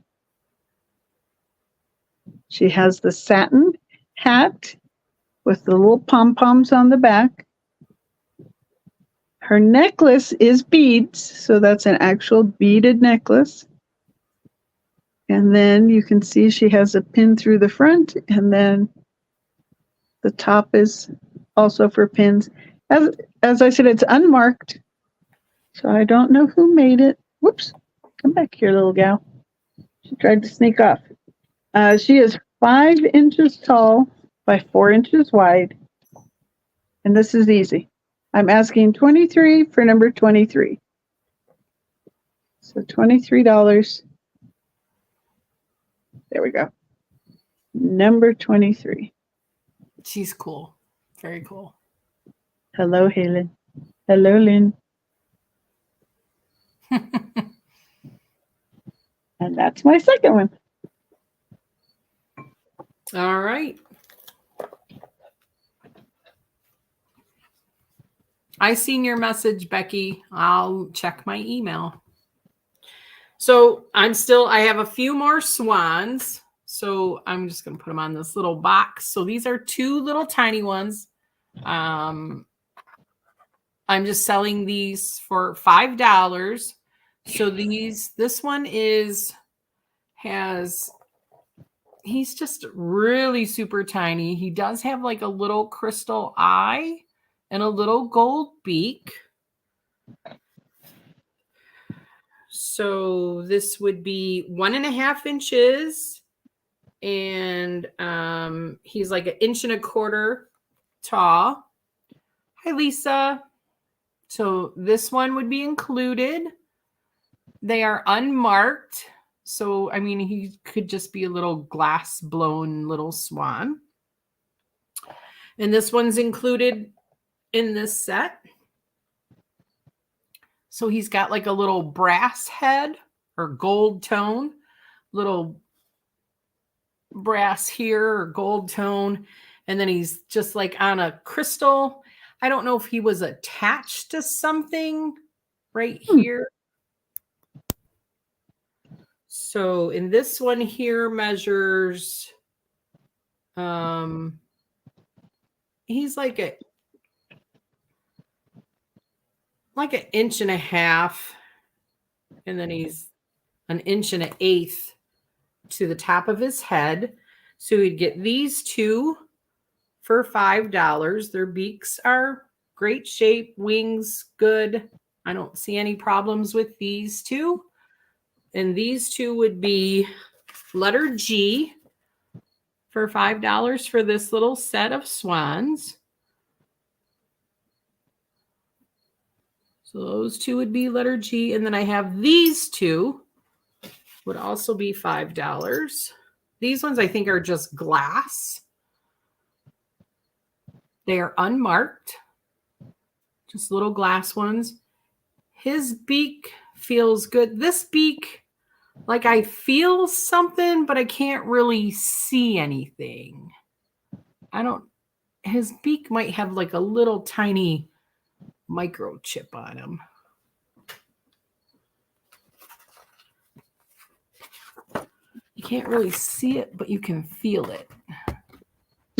She has the satin hat with the little pom-poms on the back. Her necklace is beads, so that's an actual beaded necklace. And then you can see she has a pin through the front, and then the top is also for pins. As I said, it's unmarked, so I don't know who made it. Whoops, come back here, little gal. She tried to sneak off. She is 5 inches tall by 4 inches wide. And this is easy. I'm asking 23 for number 23. So $23. There we go. Number 23. She's cool. Very cool. Hello, Helen. Hello, Lynn. And that's my second one. All right. I seen your message, Becky. I'll check my email. So I have a few more swans. So I'm just going to put them on this little box. So these are two little tiny ones. I'm just selling these for $5. So this one he's just really super tiny. He does have like a little crystal eye and a little gold beak. So this would be 1.5 inches, and he's like 1.25 inches tall. Hi, Lisa. So this one would be included. They are unmarked. So, I mean, he could just be a little glass blown little swan. And this one's included in this set. So he's got like a little brass head or gold tone, little brass here or gold tone. And then he's just like on a crystal. I don't know if he was attached to something right here. So in this one here measures, he's like 1.5 inches, and then he's 1.125 inches to the top of his head. So we'd get these two for $5. Their beaks are great shape, wings good. I don't see any problems with these two. And these two would be letter G for $5 for this little set of swans. So those two would be letter G. And then I have these two would also be $5. These ones I think are just glass. They are unmarked, just little glass ones. His beak feels good. This beak, like I feel something, but I can't really see anything. His beak might have like a little tiny microchip on him. You can't really see it, but you can feel it. A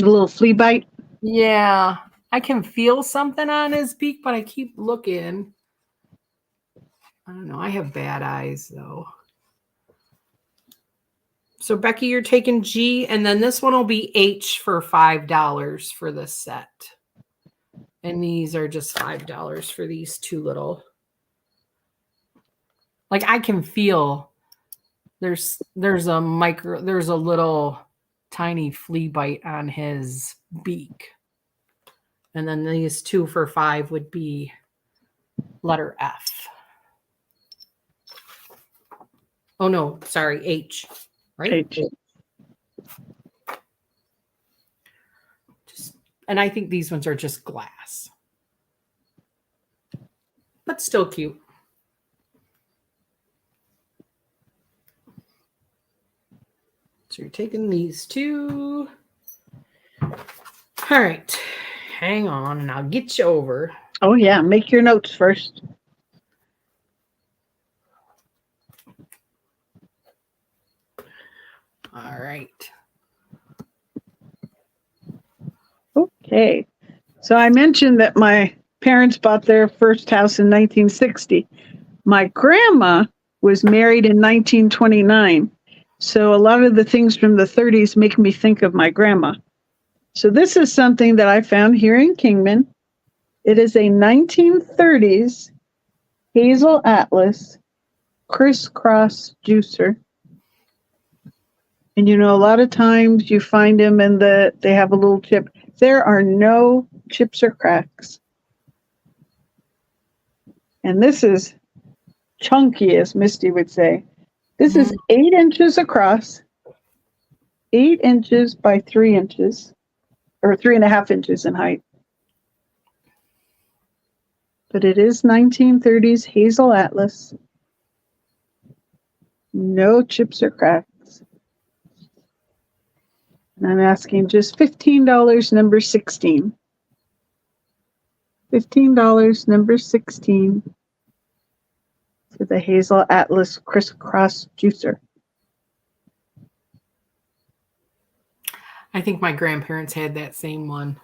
little flea bite. Yeah, I can feel something on his beak, but I keep looking. I don't know. I have bad eyes, though. So, Becky, you're taking G, and then this one will be H for $5 for this set. And these are just $5 for these two little. Like, I can feel there's a little tiny flea bite on his beak. And then these two for $5 would be letter F. Oh, no, sorry, H. Right? H. And I think these ones are just glass. But still cute. So you're taking these two. All right. Hang on, and I'll get you over. Oh, yeah. Make your notes first. All right. Okay. So I mentioned that my parents bought their first house in 1960. My grandma was married in 1929. So a lot of the things from the 30s make me think of my grandma. So this is something that I found here in Kingman. It is a 1930s Hazel Atlas crisscross juicer. And a lot of times you find them and they have a little chip. There are no chips or cracks. And this is chunky, as Misty would say. This is 8 inches across, 8 inches by 3 inches, or 3.5 inches in height. But it is 1930s hazel atlas. No chips or cracks. And I'm asking just $15, number 16. $15, number 16, for the Hazel Atlas Crisscross Juicer. I think my grandparents had that same one.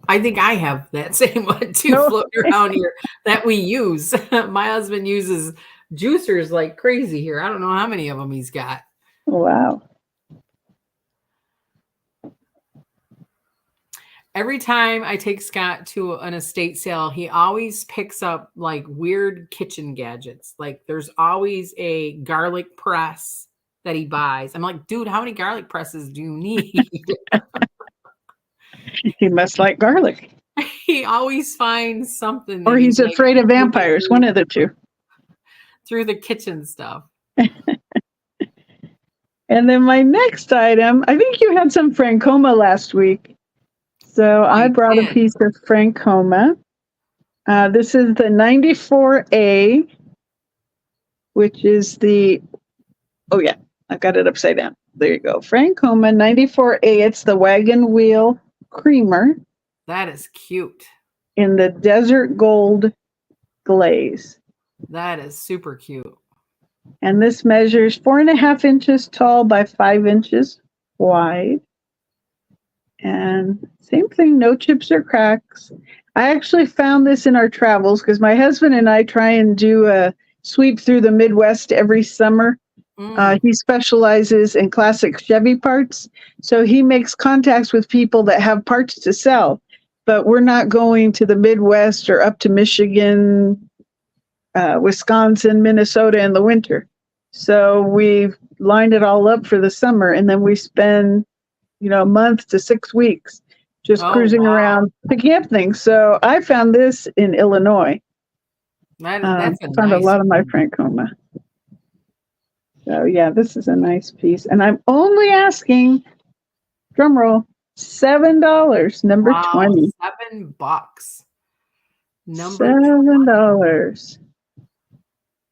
I think I have that same one too, floating around here that we use. My husband uses juicers like crazy here. I don't know how many of them he's got. Wow. Every time I take Scott to an estate sale, he always picks up like weird kitchen gadgets. Like there's always a garlic press that he buys. I'm like, dude, how many garlic presses do you need? He must like garlic. He always finds something. Or he's afraid of vampires, one of the two. Through the kitchen stuff. And then my next item, I think you had some Francoma last week. So I brought a piece of Francoma. This is the 94A, which is the, oh yeah, I got it upside down. There you go. Francoma 94A. It's the wagon wheel creamer. That is cute. In the desert gold glaze. That is super cute. And this measures 4.5 inches tall by 5 inches wide. And same thing, no chips or cracks. I actually found this in our travels because my husband and I try and do a sweep through the Midwest every summer. He specializes in classic Chevy parts. So he makes contacts with people that have parts to sell. But we're not going to the Midwest or up to Michigan, Wisconsin, Minnesota in the winter. So we've lined it all up for the summer. And then we spend a month to 6 weeks just cruising around picking up things. So I found this in Illinois. That's I found a lot of my Francoma. So yeah, this is a nice piece. And I'm only asking, drum roll, $7, number 20. $7. Number $7.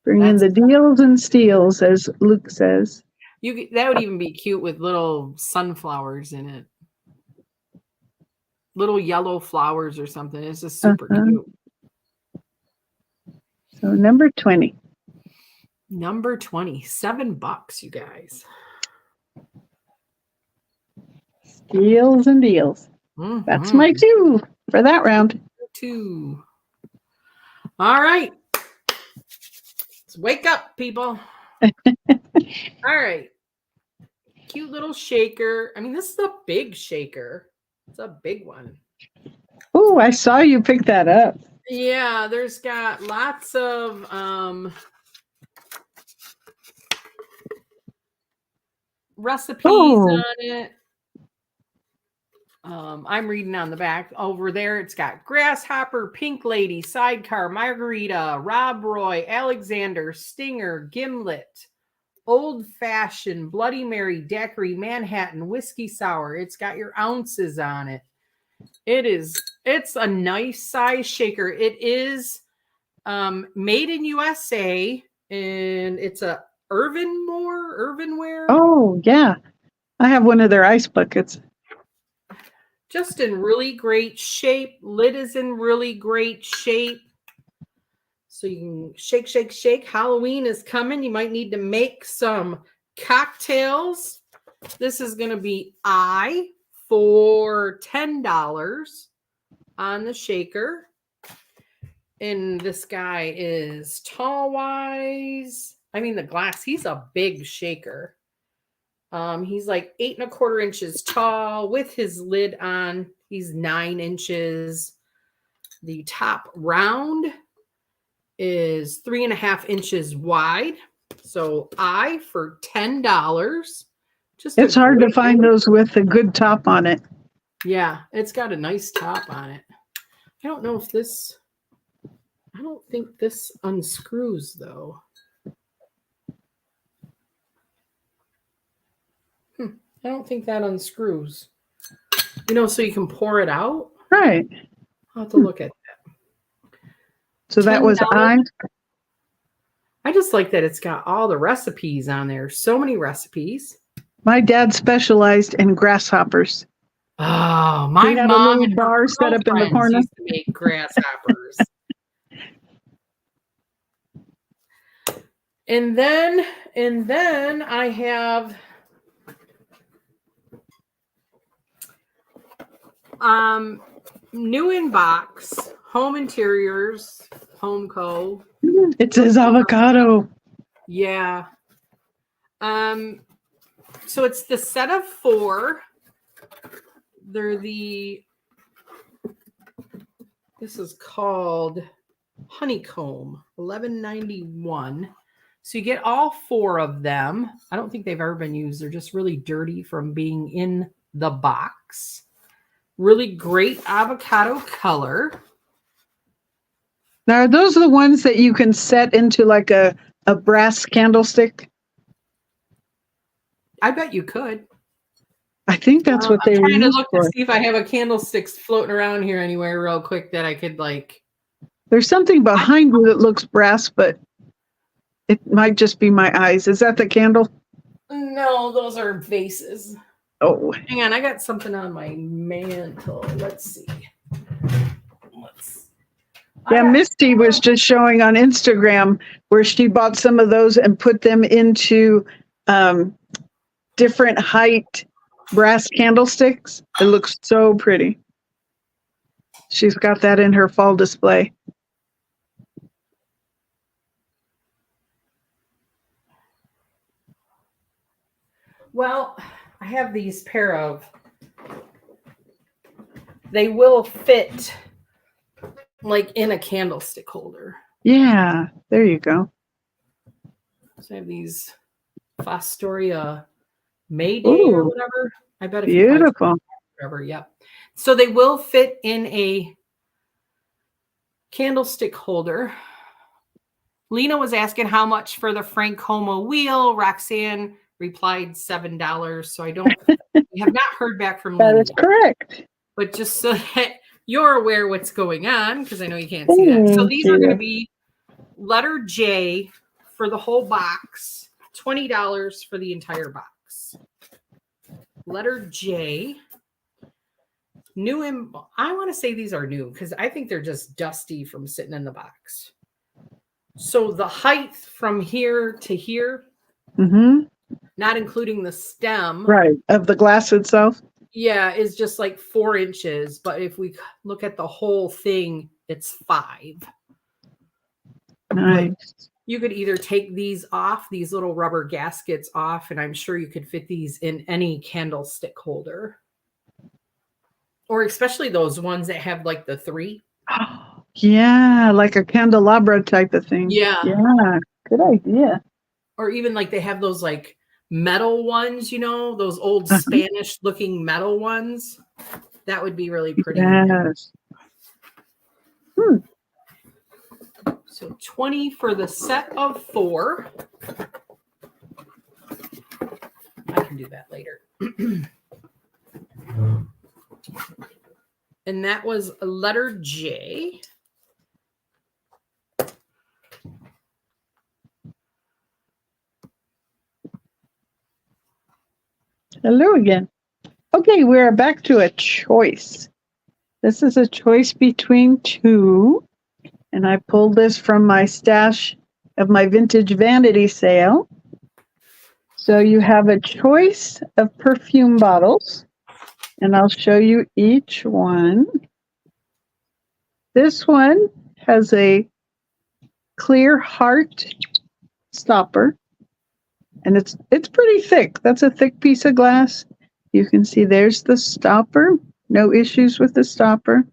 Bringing the deals and steals, as Luke says. That would even be cute with little sunflowers in it. Little yellow flowers or something. It's just super cute. So number 20. Number 20. $7, you guys. Steals and deals. Mm-hmm. That's my 2 for that round. 2. All right. Let's wake up, people. All right. Cute little shaker. I mean, this is a big shaker. It's a big one. Oh, I saw you pick that up. Yeah, there's got lots of recipes on it. I'm reading on the back over there. It's got Grasshopper, Pink Lady, Sidecar, Margarita, Rob Roy, Alexander, Stinger, Gimlet, Old Fashioned, Bloody Mary, Daiquiri, Manhattan, Whiskey Sour. It's got your ounces on it. It's a nice size shaker. It is made in USA, and it's a Irvinware. Oh, yeah. I have one of their ice buckets. Just in really great shape. Lid is in really great shape. So you can shake, shake, shake. Halloween is coming. You might need to make some cocktails. This is going to be for $10 on the shaker. And this guy is tall-wise. I mean, the glass, he's a big shaker. He's like 8 1/4 inches tall with his lid on. He's 9 inches. The top round is 3.5 inches wide. So for $10. It's hard to find those with a good top on it. Yeah, it's got a nice top on it. I don't know if this. I don't think this unscrews though. I don't think that unscrews. So you can pour it out. Right. I'll have to look at that. So that was $10. I just like that it's got all the recipes on there. So many recipes. My dad specialized in grasshoppers. Oh, my He had a mom little and her bar set up in the girlfriends corner. used to make grasshoppers. and then I have new in box home interiors, Homeco. It says avocado. Yeah. So it's the set of 4. They're this is called Honeycomb, $11.91. So you get all 4 of them. I don't think they've ever been used. They're just really dirty from being in the box. Really great avocado color. Now, are those the ones that you can set into like a brass candlestick? I bet you could. I think that's what they were trying to used look for. to see if I have a candlesticks floating around here anywhere real quick that I could like. There's something behind you that looks brass, but it might just be my eyes. Is that the candle? No, those are vases. Oh, Hang on, I got something on my mantle. Let's see. yeah. Misty was just showing on Instagram where she bought some of those and put them into different height brass candlesticks. It looks so pretty. She's got that in her fall display. Well, I have these pair of. They will fit like in a candlestick holder. Yeah, there you go. So I have these Fostoria Mayday Ooh, or whatever. I bet if beautiful. you whatever, yep. So they will fit in a candlestick holder. Lena was asking how much for the Francoma wheel. Roxanne replied $7. So we have not heard back from That Lena. is correct. But just so that you're aware what's going on, because I know you can't see that. So these are going to be letter J for the whole box, $20 for the entire box. Letter J. New in, I want to say these are new because I think they're just dusty from sitting in the box. So the height from here to here, not including the stem, right, of the glass itself. Yeah, is just like 4 inches. But if we look at the whole thing, it's 5. Nice. But you could either take these off, these little rubber gaskets off, and I'm sure you could fit these in any candlestick holder. Or especially those ones that have like the 3. Yeah, like a candelabra type of thing. Yeah. Yeah, good idea. Or even like they have those like metal ones, those old Spanish looking metal ones. That would be really pretty. Yes. So 20 for the set of 4. I can do that later. And that was a letter J. Hello again. Okay, we're back to a choice. This is a choice between 2. And I pulled this from my stash of my vintage vanity sale. So you have a choice of perfume bottles. And I'll show you each one. This one has a clear heart stopper. And it's pretty thick. That's a thick piece of glass. You can see there's the stopper. No issues with the stopper.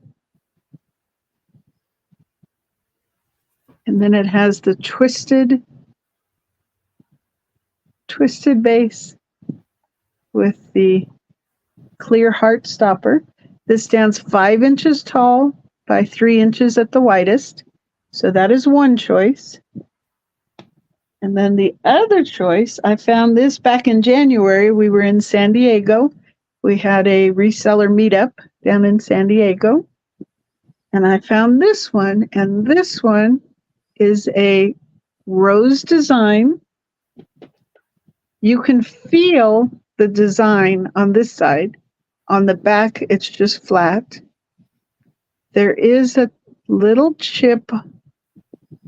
And then it has the twisted base with the clear heart stopper. This stands 5 inches tall by 3 inches at the widest. So that is one choice. And then the other choice, I found this back in January. We were in San Diego. We had a reseller meetup down in San Diego. And I found this one, and this one is a rose design. You can feel the design on this side. On the back, it's just flat. There is a little chip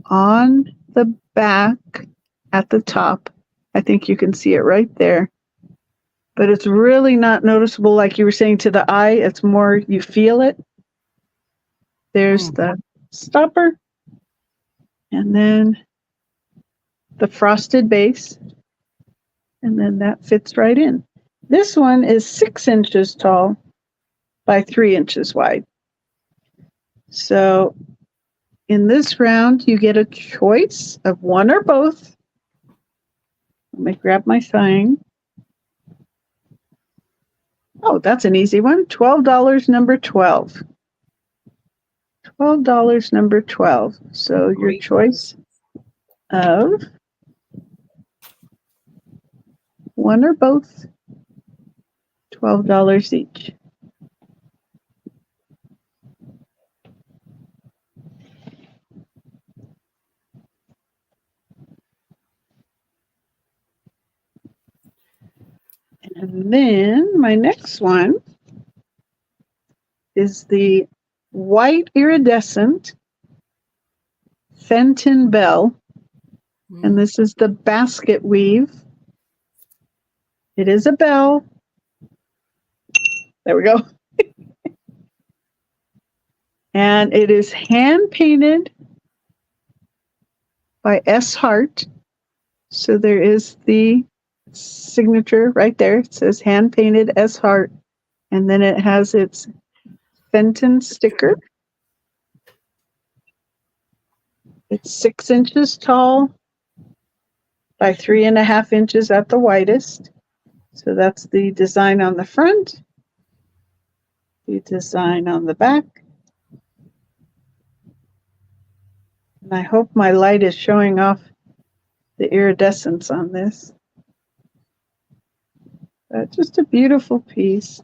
on the back at the top. I think you can see it right there. But it's really not noticeable like you were saying to the eye. It's more you feel it. There's the stopper. And then the frosted base. And then that fits right in. This one is 6 inches tall by 3 inches wide. So in this round, you get a choice of one or both. Let me grab my sign. Oh, that's an easy one. $12, number 12. $12, number 12. So your choice of one or both, $12 each. And then my next one is the white iridescent Fenton Bell. And this is the basket weave. It is a bell. There we go. And it is hand painted by S. Hart. So there is the signature right there. It says hand painted S. Hart. And then it has its Fenton sticker. It's 6 inches tall by 3.5 inches at the widest. So that's the design on the front, the design on the back. And I hope my light is showing off the iridescence on this. Just a beautiful piece.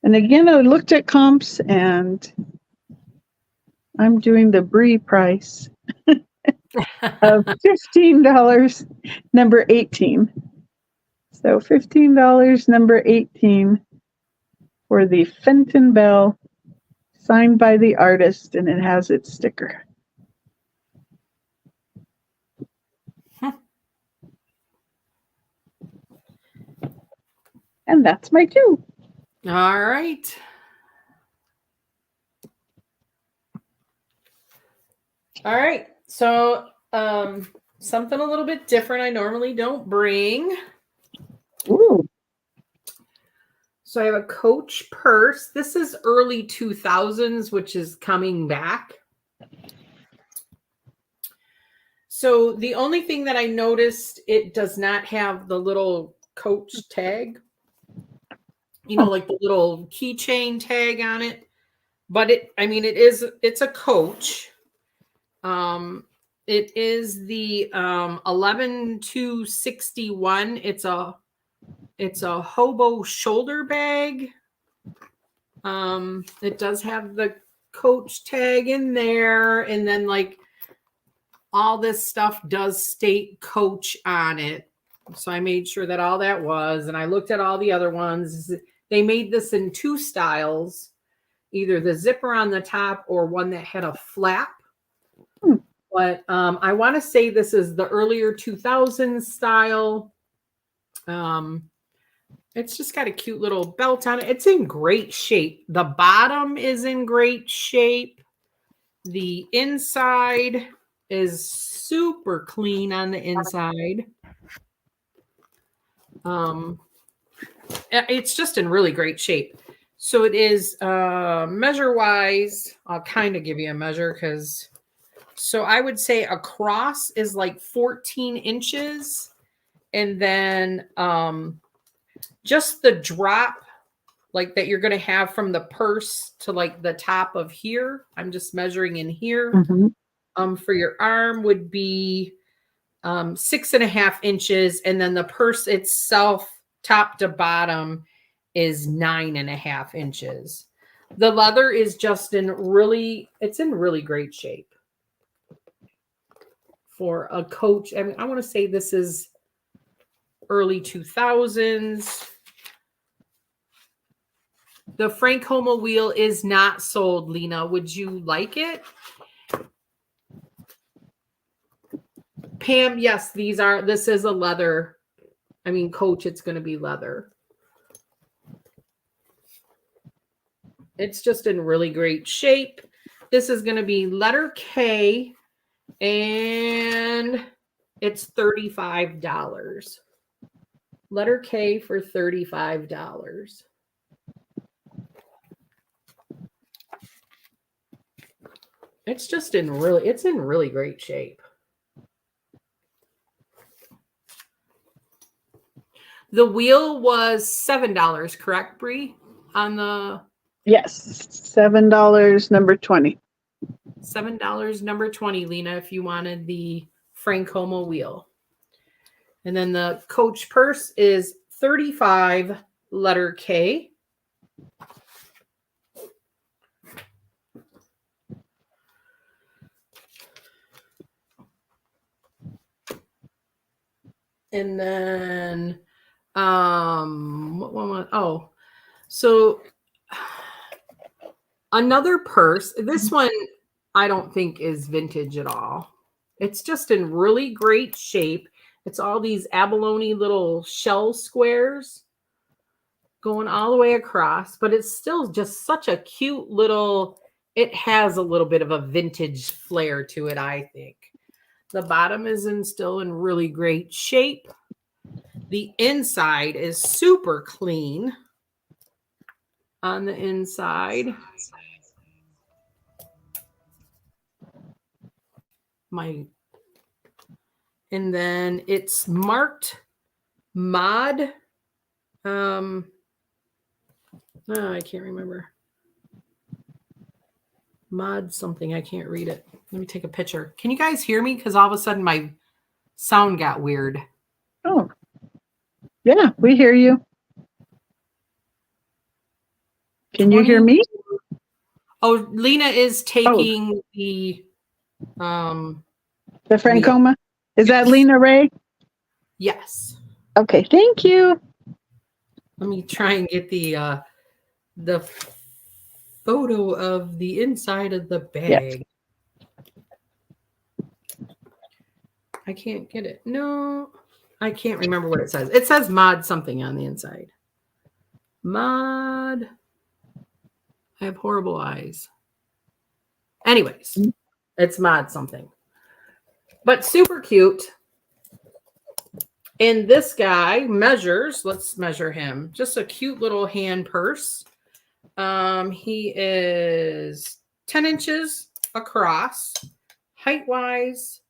And again, I looked at comps and I'm doing the Brie price of $15, number 18. So $15, number 18 for the Fenton Bell, signed by the artist, and it has its sticker. And that's my two. All right. All right. So something a little bit different I normally don't bring. Ooh. So I have a Coach purse. This is early 2000s, which is coming back. So the only thing that I noticed, it does not have the little Coach tag. You know, like the little keychain tag on it. But it's a Coach. It is the 11261. It's a hobo shoulder bag. It does have the Coach tag in there, and then like all this stuff does state Coach on it. So I made sure that all that was, and I looked at all the other ones. They made this in two styles, either the zipper on the top or one that had a flap. But I want to say this is the earlier 2000s style. It's just got a cute little belt on it. It's in great shape. The bottom is in great shape. The inside is super clean on the inside. It's just in really great shape. So it is measure-wise, I'll kind of give you a measure because... So I would say across is like 14 inches. And then just the drop like that you're going to have from the purse to like the top of here. I'm just measuring in here. for your arm would be 6.5 inches, and then the purse itself, top to bottom, is 9.5 inches. The leather is just it's in really great shape for a Coach. I mean, I want to say this is early 2000s. The Frankoma wheel is not sold, Lena. Would you like it? Pam, yes, this is a leather. I mean, Coach, it's going to be leather. It's just in really great shape. This is going to be letter K, and it's $35. Letter K for $35. It's just in really great shape. The wheel was $7, correct, Bree? On the Yes, $7, number 20. $7, number 20, Lena, if you wanted the Frankoma wheel. And then the Coach purse is $35, letter K. And then what one was, so another purse. This one I don't think is vintage at all. It's just in really great shape. It's all these abalone little shell squares going all the way across, but it's still just such a cute little, it has a little bit of a vintage flair to it, I think. The bottom is still in really great shape. The inside is super clean on the inside. And then it's marked mod. I can't remember. Mod something. I can't read it. Let me take a picture. Can you guys hear me? Because all of a sudden my sound got weird. Oh, yeah, we hear you. Can you hear me? Oh, Lena is taking the Frankoma. Wheel. Is that Lena Ray? Yes. Okay, thank you. Let me try and get the photo of the inside of the bag. Yes. I can't get it. No, I can't remember what it says. It says mod something on the inside. Mod. I have horrible eyes. Anyways, it's mod something. But super cute. And this guy measures, let's measure him. Just a cute little hand purse. He is 10 inches across, height-wise,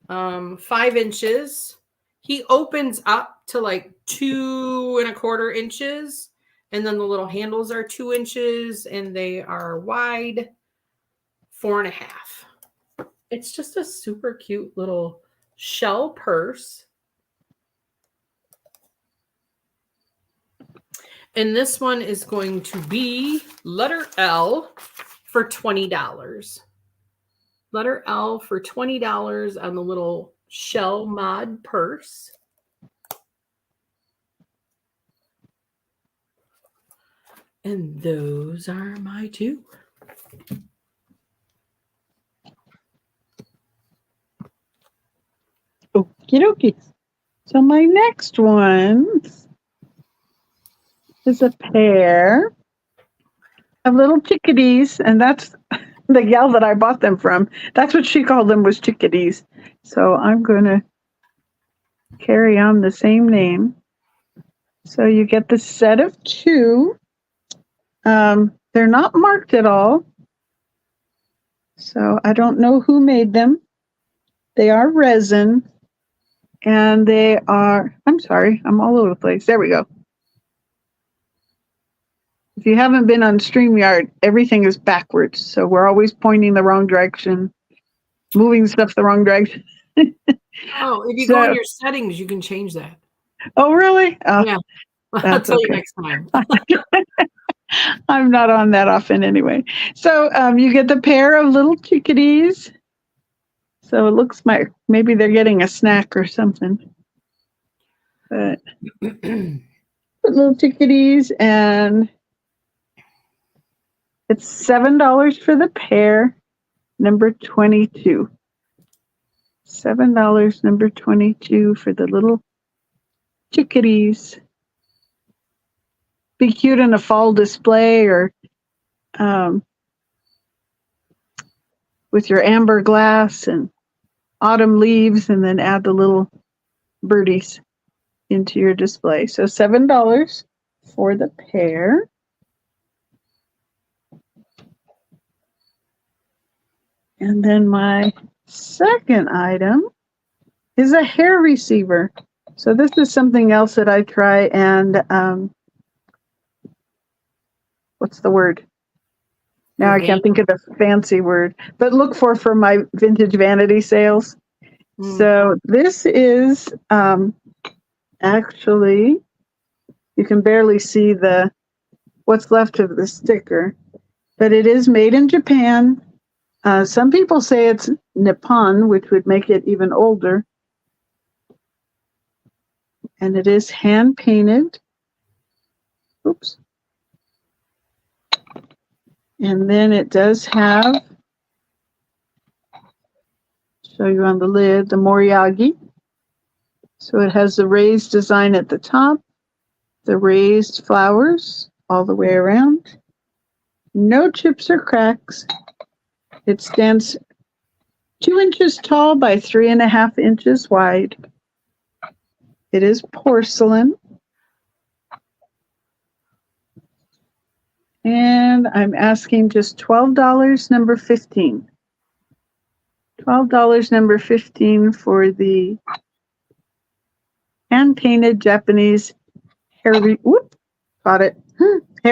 5 inches. He opens up to like 2.25 inches. And then the little handles are 2 inches and they are wide 4.5. It's just a super cute little shell purse. And this one is going to be letter L for $20. Letter L for $20 on the little shell mod purse. And those are my two. Okie dokie. So my next one is a pair of little chickadees, and that's the gal that I bought them from. That's what she called them, was chickadees. So I'm going to carry on the same name. So you get the set of 2. They're not marked at all. So I don't know who made them. They are resin, and they are, I'm sorry, I'm all over the place. There we go. If you haven't been on StreamYard, everything is backwards. So we're always pointing the wrong direction. moving stuff the wrong direction. Oh, if you go in So, your settings, you can change that. oh, really? Oh, Yeah. I'll that's tell you okay. next time. I'm not on that often anyway. So you get the pair of little chickadees. So it looks like maybe they're getting a snack or something. But little chickadees, and it's $7 for the pair, number 22. $7, number 22 for the little chickadees. Be cute in a fall display or with your amber glass and autumn leaves, and then add the little birdies into your display. So $7 for the pair. And then my second item is a hair receiver. So this is something else that I try and what's the word? Now I can't think of the fancy word, but look for my vintage vanity sales. So this is actually, you can barely see what's left of the sticker, but it is made in Japan. Some people say it's Nippon, which would make it even older. And it is hand painted. Oops. And then it does have, show you on the lid, the Moriagi. So it has the raised design at the top, the raised flowers all the way around. No chips or cracks. It stands 2 inches tall by 3.5 inches wide. It is porcelain. And I'm asking just $12, number 15. $12, number 15 for the hand-painted Japanese hair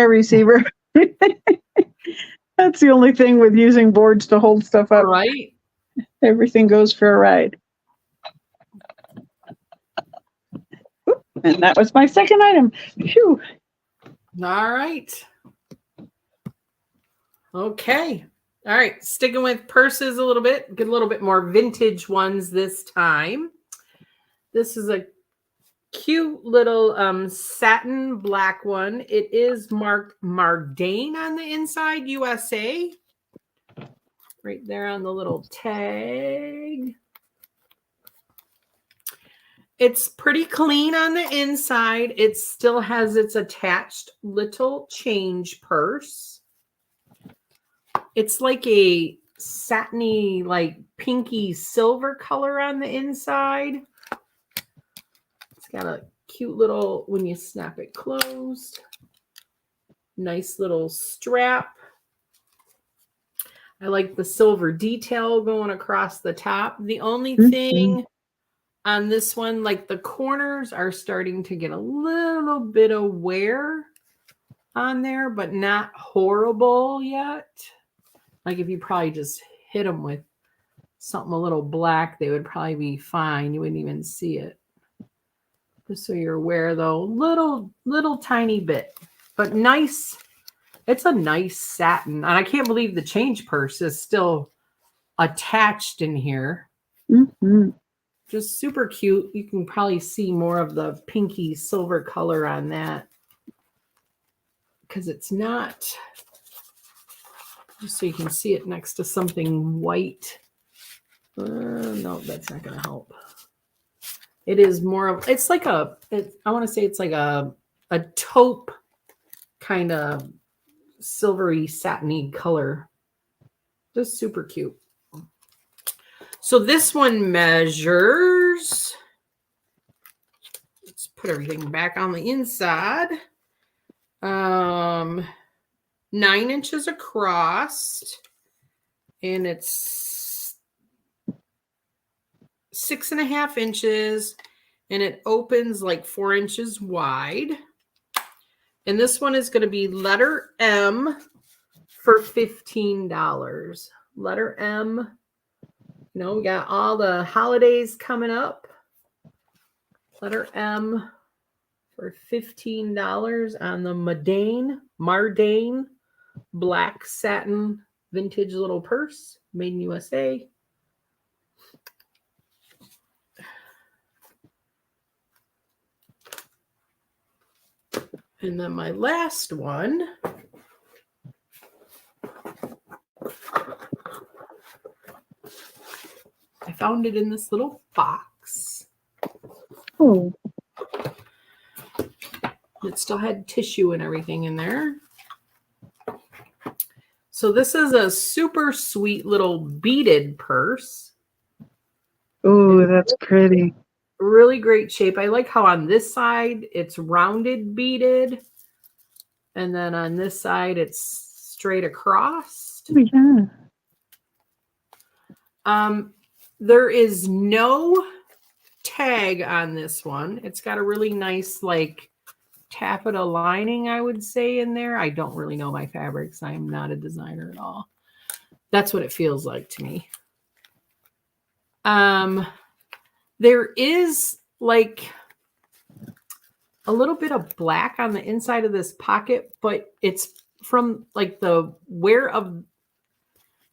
receiver. That's the only thing with using boards to hold stuff up. Right. Everything goes for a ride. And that was my second item. Phew. All right. Okay. All right. Sticking with purses a little bit. Get a little bit more vintage ones this time. This is a cute little satin black one. It is marked Mardane on the inside, USA. Right there on the little tag. It's pretty clean on the inside. It still has its attached little change purse. It's like a satiny, like pinky silver color on the inside. It's got a cute little, when you snap it closed, nice little strap. I like the silver detail going across the top. The only thing on this one, like the corners are starting to get a little bit of wear on there, but not horrible yet. Like if you probably just hit them with something a little black, they would probably be fine. You wouldn't even see it. Just so you're aware though, little tiny bit, but nice. It's a nice satin. And I can't believe the change purse is still attached in here. Just super cute. You can probably see more of the pinky silver color on that because it's not, just so you can see it next to something white. No, that's not going to help. It is more of, it's like I want to say it's like a taupe kind of silvery satiny color. Just super cute. So this one measures, let's put everything back on the inside. 9 inches across, and it's 6.5 inches, and it opens like 4 inches wide. And this one is going to be letter M for $15. Letter M You know, we got all the holidays coming up. Letter M for $15 on the Mardane black satin vintage little purse, made in USA. And then my last one, I found it in this little box. Oh, It still had tissue and everything in there. So this is a super sweet little beaded purse. oh, that's pretty. Really great shape. I like how on this side it's rounded beaded. And then on this side it's straight across. Oh, yeah. There is no tag on this one. It's got a really nice like taffeta lining, I would say, in there. I don't really know my fabrics. I'm not a designer at all. That's what it feels like to me. There is like a little bit of black on the inside of this pocket, but it's from like the wear of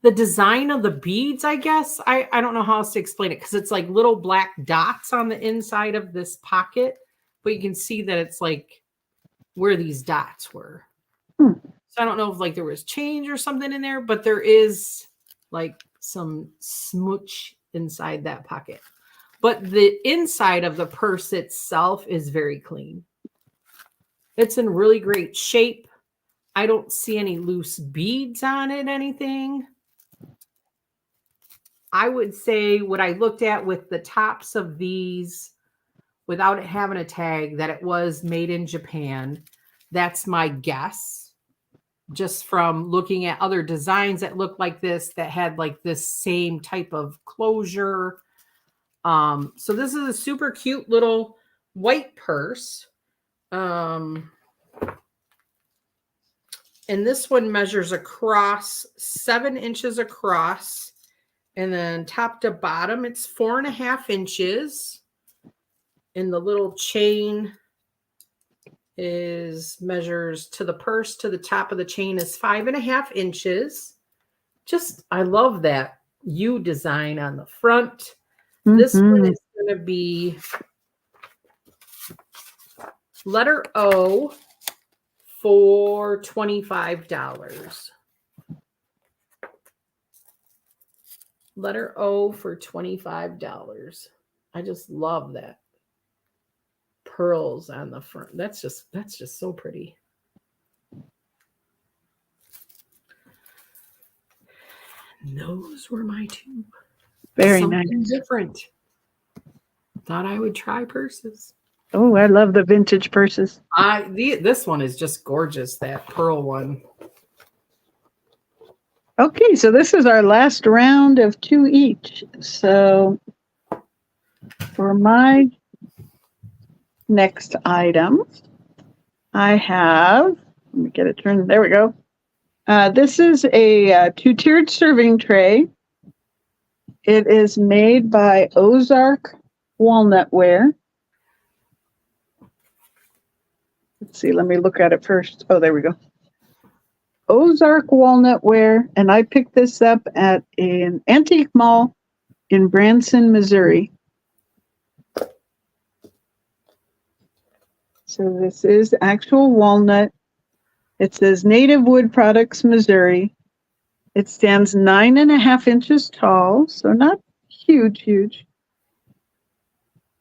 the design of the beads, I guess. I don't know how else to explain it because it's like little black dots on the inside of this pocket, but you can see that it's like where these dots were. So I don't know if like there was change or something in there, but there is like some smooch inside that pocket. But the inside of the purse itself is very clean. It's in really great shape. I don't see any loose beads on it, anything. I would say what I looked at with the tops of these, without it having a tag, that it was made in Japan. That's my guess. Just from looking at other designs that look like this, that had like this same type of closure. So this is a super cute little white purse. And this one measures across 7 inches across. And then top to bottom, it's 4.5 inches. And the little chain measures to the purse to the top of the chain is 5.5 inches. Just, I love that U design on the front. This one is going to be letter O for $25. Letter O for $25. I just love that. Pearls on the front. That's just so pretty. And those were my two. Very Something nice. different. Thought I would try purses. Oh, I love the vintage purses. This one is just gorgeous, that pearl one. Okay, so this is our last round of 2 each. So for my next item, I have, let me get it turned, there we go. This is a 2-tiered serving tray. It is made by Ozark Walnut Ware. Let's see, let me look at it first. Oh, there we go. Ozark Walnut Ware, and I picked this up at an antique mall in Branson, Missouri. So this is actual walnut. It says Native Wood Products, Missouri. It stands 9.5 inches tall, so not huge.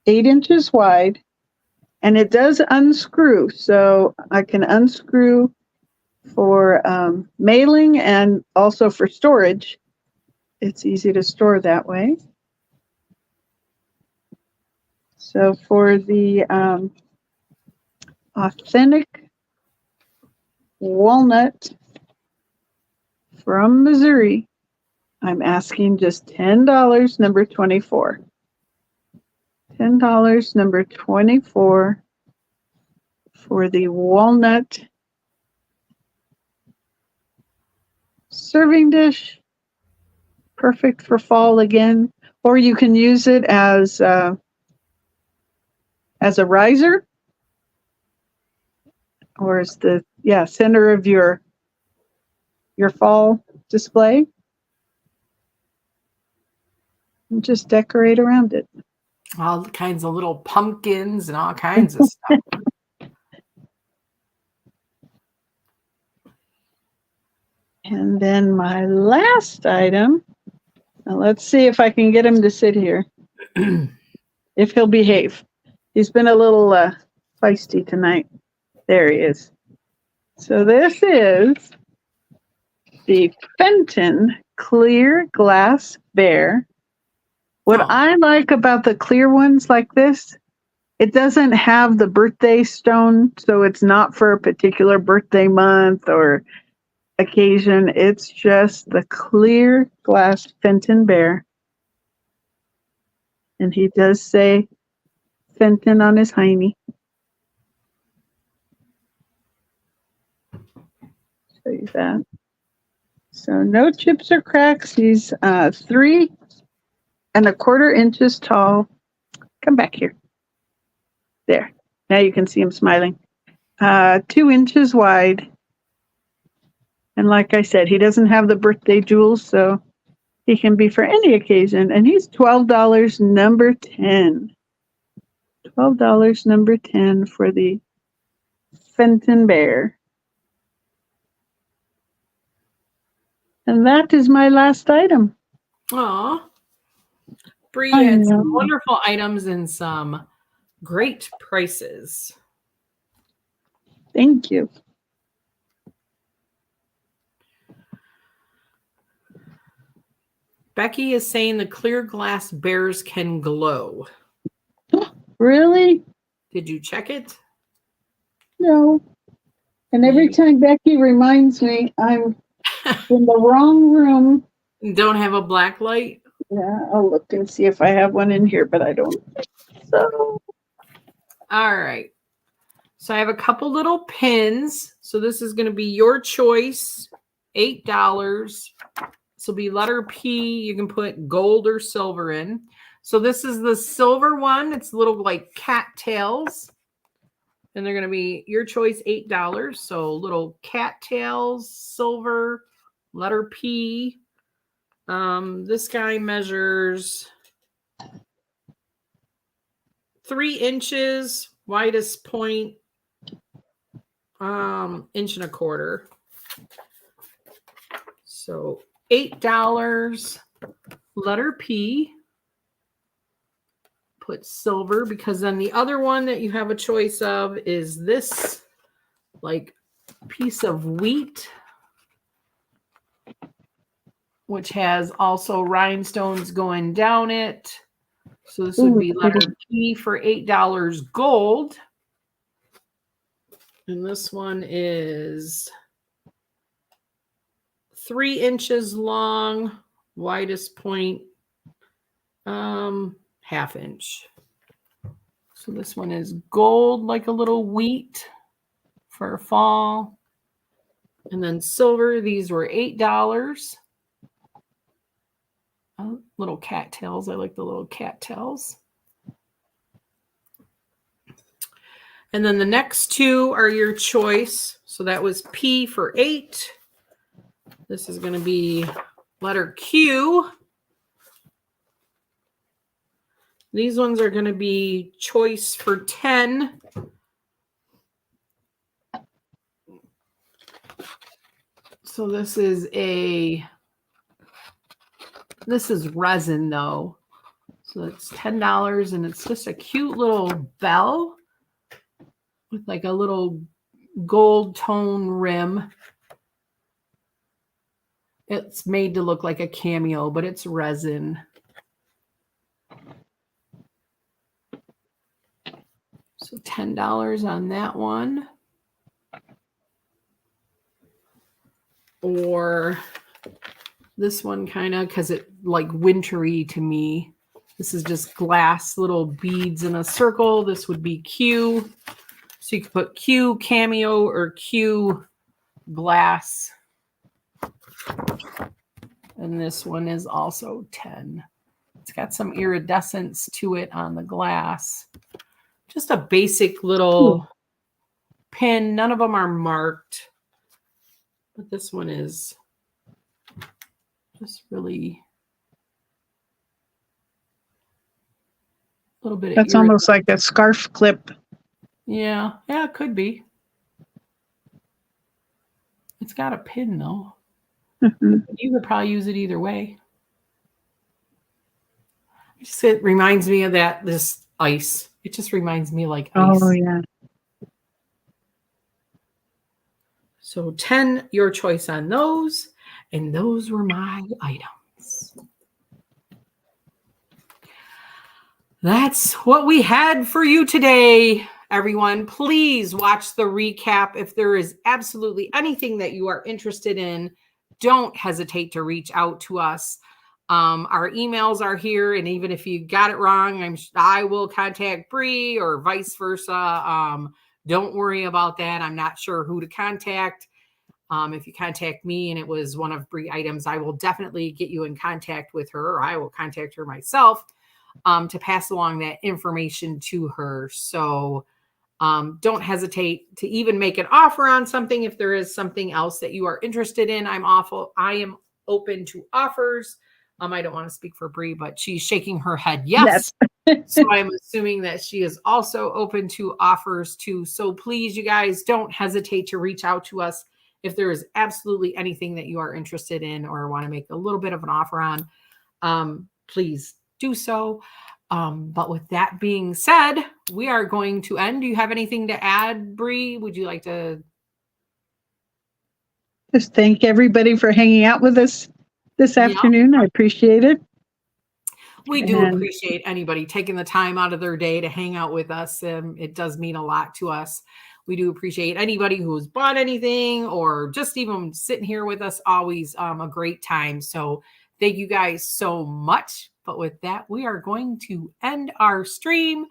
8 inches wide, and it does unscrew, so I can unscrew for mailing and also for storage. It's easy to store that way. So for the authentic walnut from Missouri, I'm asking just $10, number 24. $10, number 24 for the walnut serving dish perfect for fall again. Or you can use it as a riser, or as the center of your fall display. And just decorate around it. All kinds of little pumpkins and all kinds of stuff. And then my last item, now let's see if I can get him to sit here. If he'll behave. He's been a little feisty tonight. There he is. So this is the Fenton Clear Glass Bear. What I like about the clear ones like this, it doesn't have the birthday stone, so it's not for a particular birthday month or occasion. It's just the clear glass Fenton bear. And he does say Fenton on his hiney. Show you that. So no chips or cracks. He's 3 1/4 inches tall. Come back here. There. Now you can see him smiling. 2 inches wide. And like I said, he doesn't have the birthday jewels, so he can be for any occasion. And he's $12, number 10. $12, number 10 for the Fenton bear. And that is my last item. Aw. Bree had some wonderful items and some great prices. Thank you. Becky is saying the clear glass bears can glow. Really? Did you check it? No. And every time Becky reminds me I'm in the wrong room. Don't have a black light? Yeah, I'll look and see if I have one in here, but I don't think so. All right. So I have a couple little pins. So this is going to be your choice, $8. This will be letter P. You can put gold or silver in. So this is the silver one. It's little like cattails. And they're going to be your choice, $8. So little cattails, silver, letter P. This guy measures 3 inches, widest point, 1.25 inches. So $8, letter P. Put silver, because then the other one that you have a choice of is this like piece of wheat, which has also rhinestones going down it. So this would be letter P for $8 gold. And this one is 3 inches long, widest point, 1/2 inch. So this one is gold, like a little wheat for fall. And then silver, these were $8. Little cattails. I like the little cattails. And then the next two are your choice. So that was P for 8. This is going to be letter Q. These ones are going to be choice for 10. So this is resin though. So it's $10 and it's just a cute little bell with like a little gold tone rim. It's made to look like a cameo, but it's resin. So $10 on that one. Or this one kind of, because it like wintry to me. This is just glass little beads in a circle. This would be Q. So you could put Q cameo or Q glass. And this one is also 10. It's got some iridescence to it on the glass. Just a basic little pin. None of them are marked. But this one is just really a little bit. That's almost like a scarf clip. Yeah, it could be. It's got a pin though. Mm-hmm. You could probably use it either way. It reminds me of this ice. It just reminds me like ice. Oh, yeah. So 10, your choice on those. And those were my items. That's what we had for you today, everyone. Please watch the recap. If there is absolutely anything that you are interested in, don't hesitate to reach out to us. Our emails are here, and even if you got it wrong, I will contact Bree or vice versa. Don't worry about that. I'm not sure who to contact. If you contact me and it was one of Bree items, I will definitely get you in contact with her, or I will contact her myself to pass along that information to her. So don't hesitate to even make an offer on something if there is something else that you are interested in. I am open to offers. I don't want to speak for Bree, but she's shaking her head yes. So I'm assuming that she is also open to offers too. So please, you guys, don't hesitate to reach out to us if there is absolutely anything that you are interested in or want to make a little bit of an offer on. Please do so. But with that being said, we are going to end. Do you have anything to add, Bree? Would you like to? Just thank everybody for hanging out with us this afternoon. I appreciate it. We do appreciate anybody taking the time out of their day to hang out with us. It does mean a lot to us. We do appreciate anybody who's bought anything or just even sitting here with us. Always a great time. So thank you guys so much. But with that, we are going to end our stream,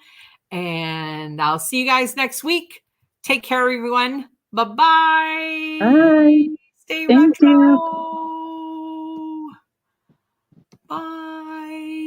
and I'll see you guys next week. Take care, everyone. Bye-bye. Bye. Stay Thank retro. you.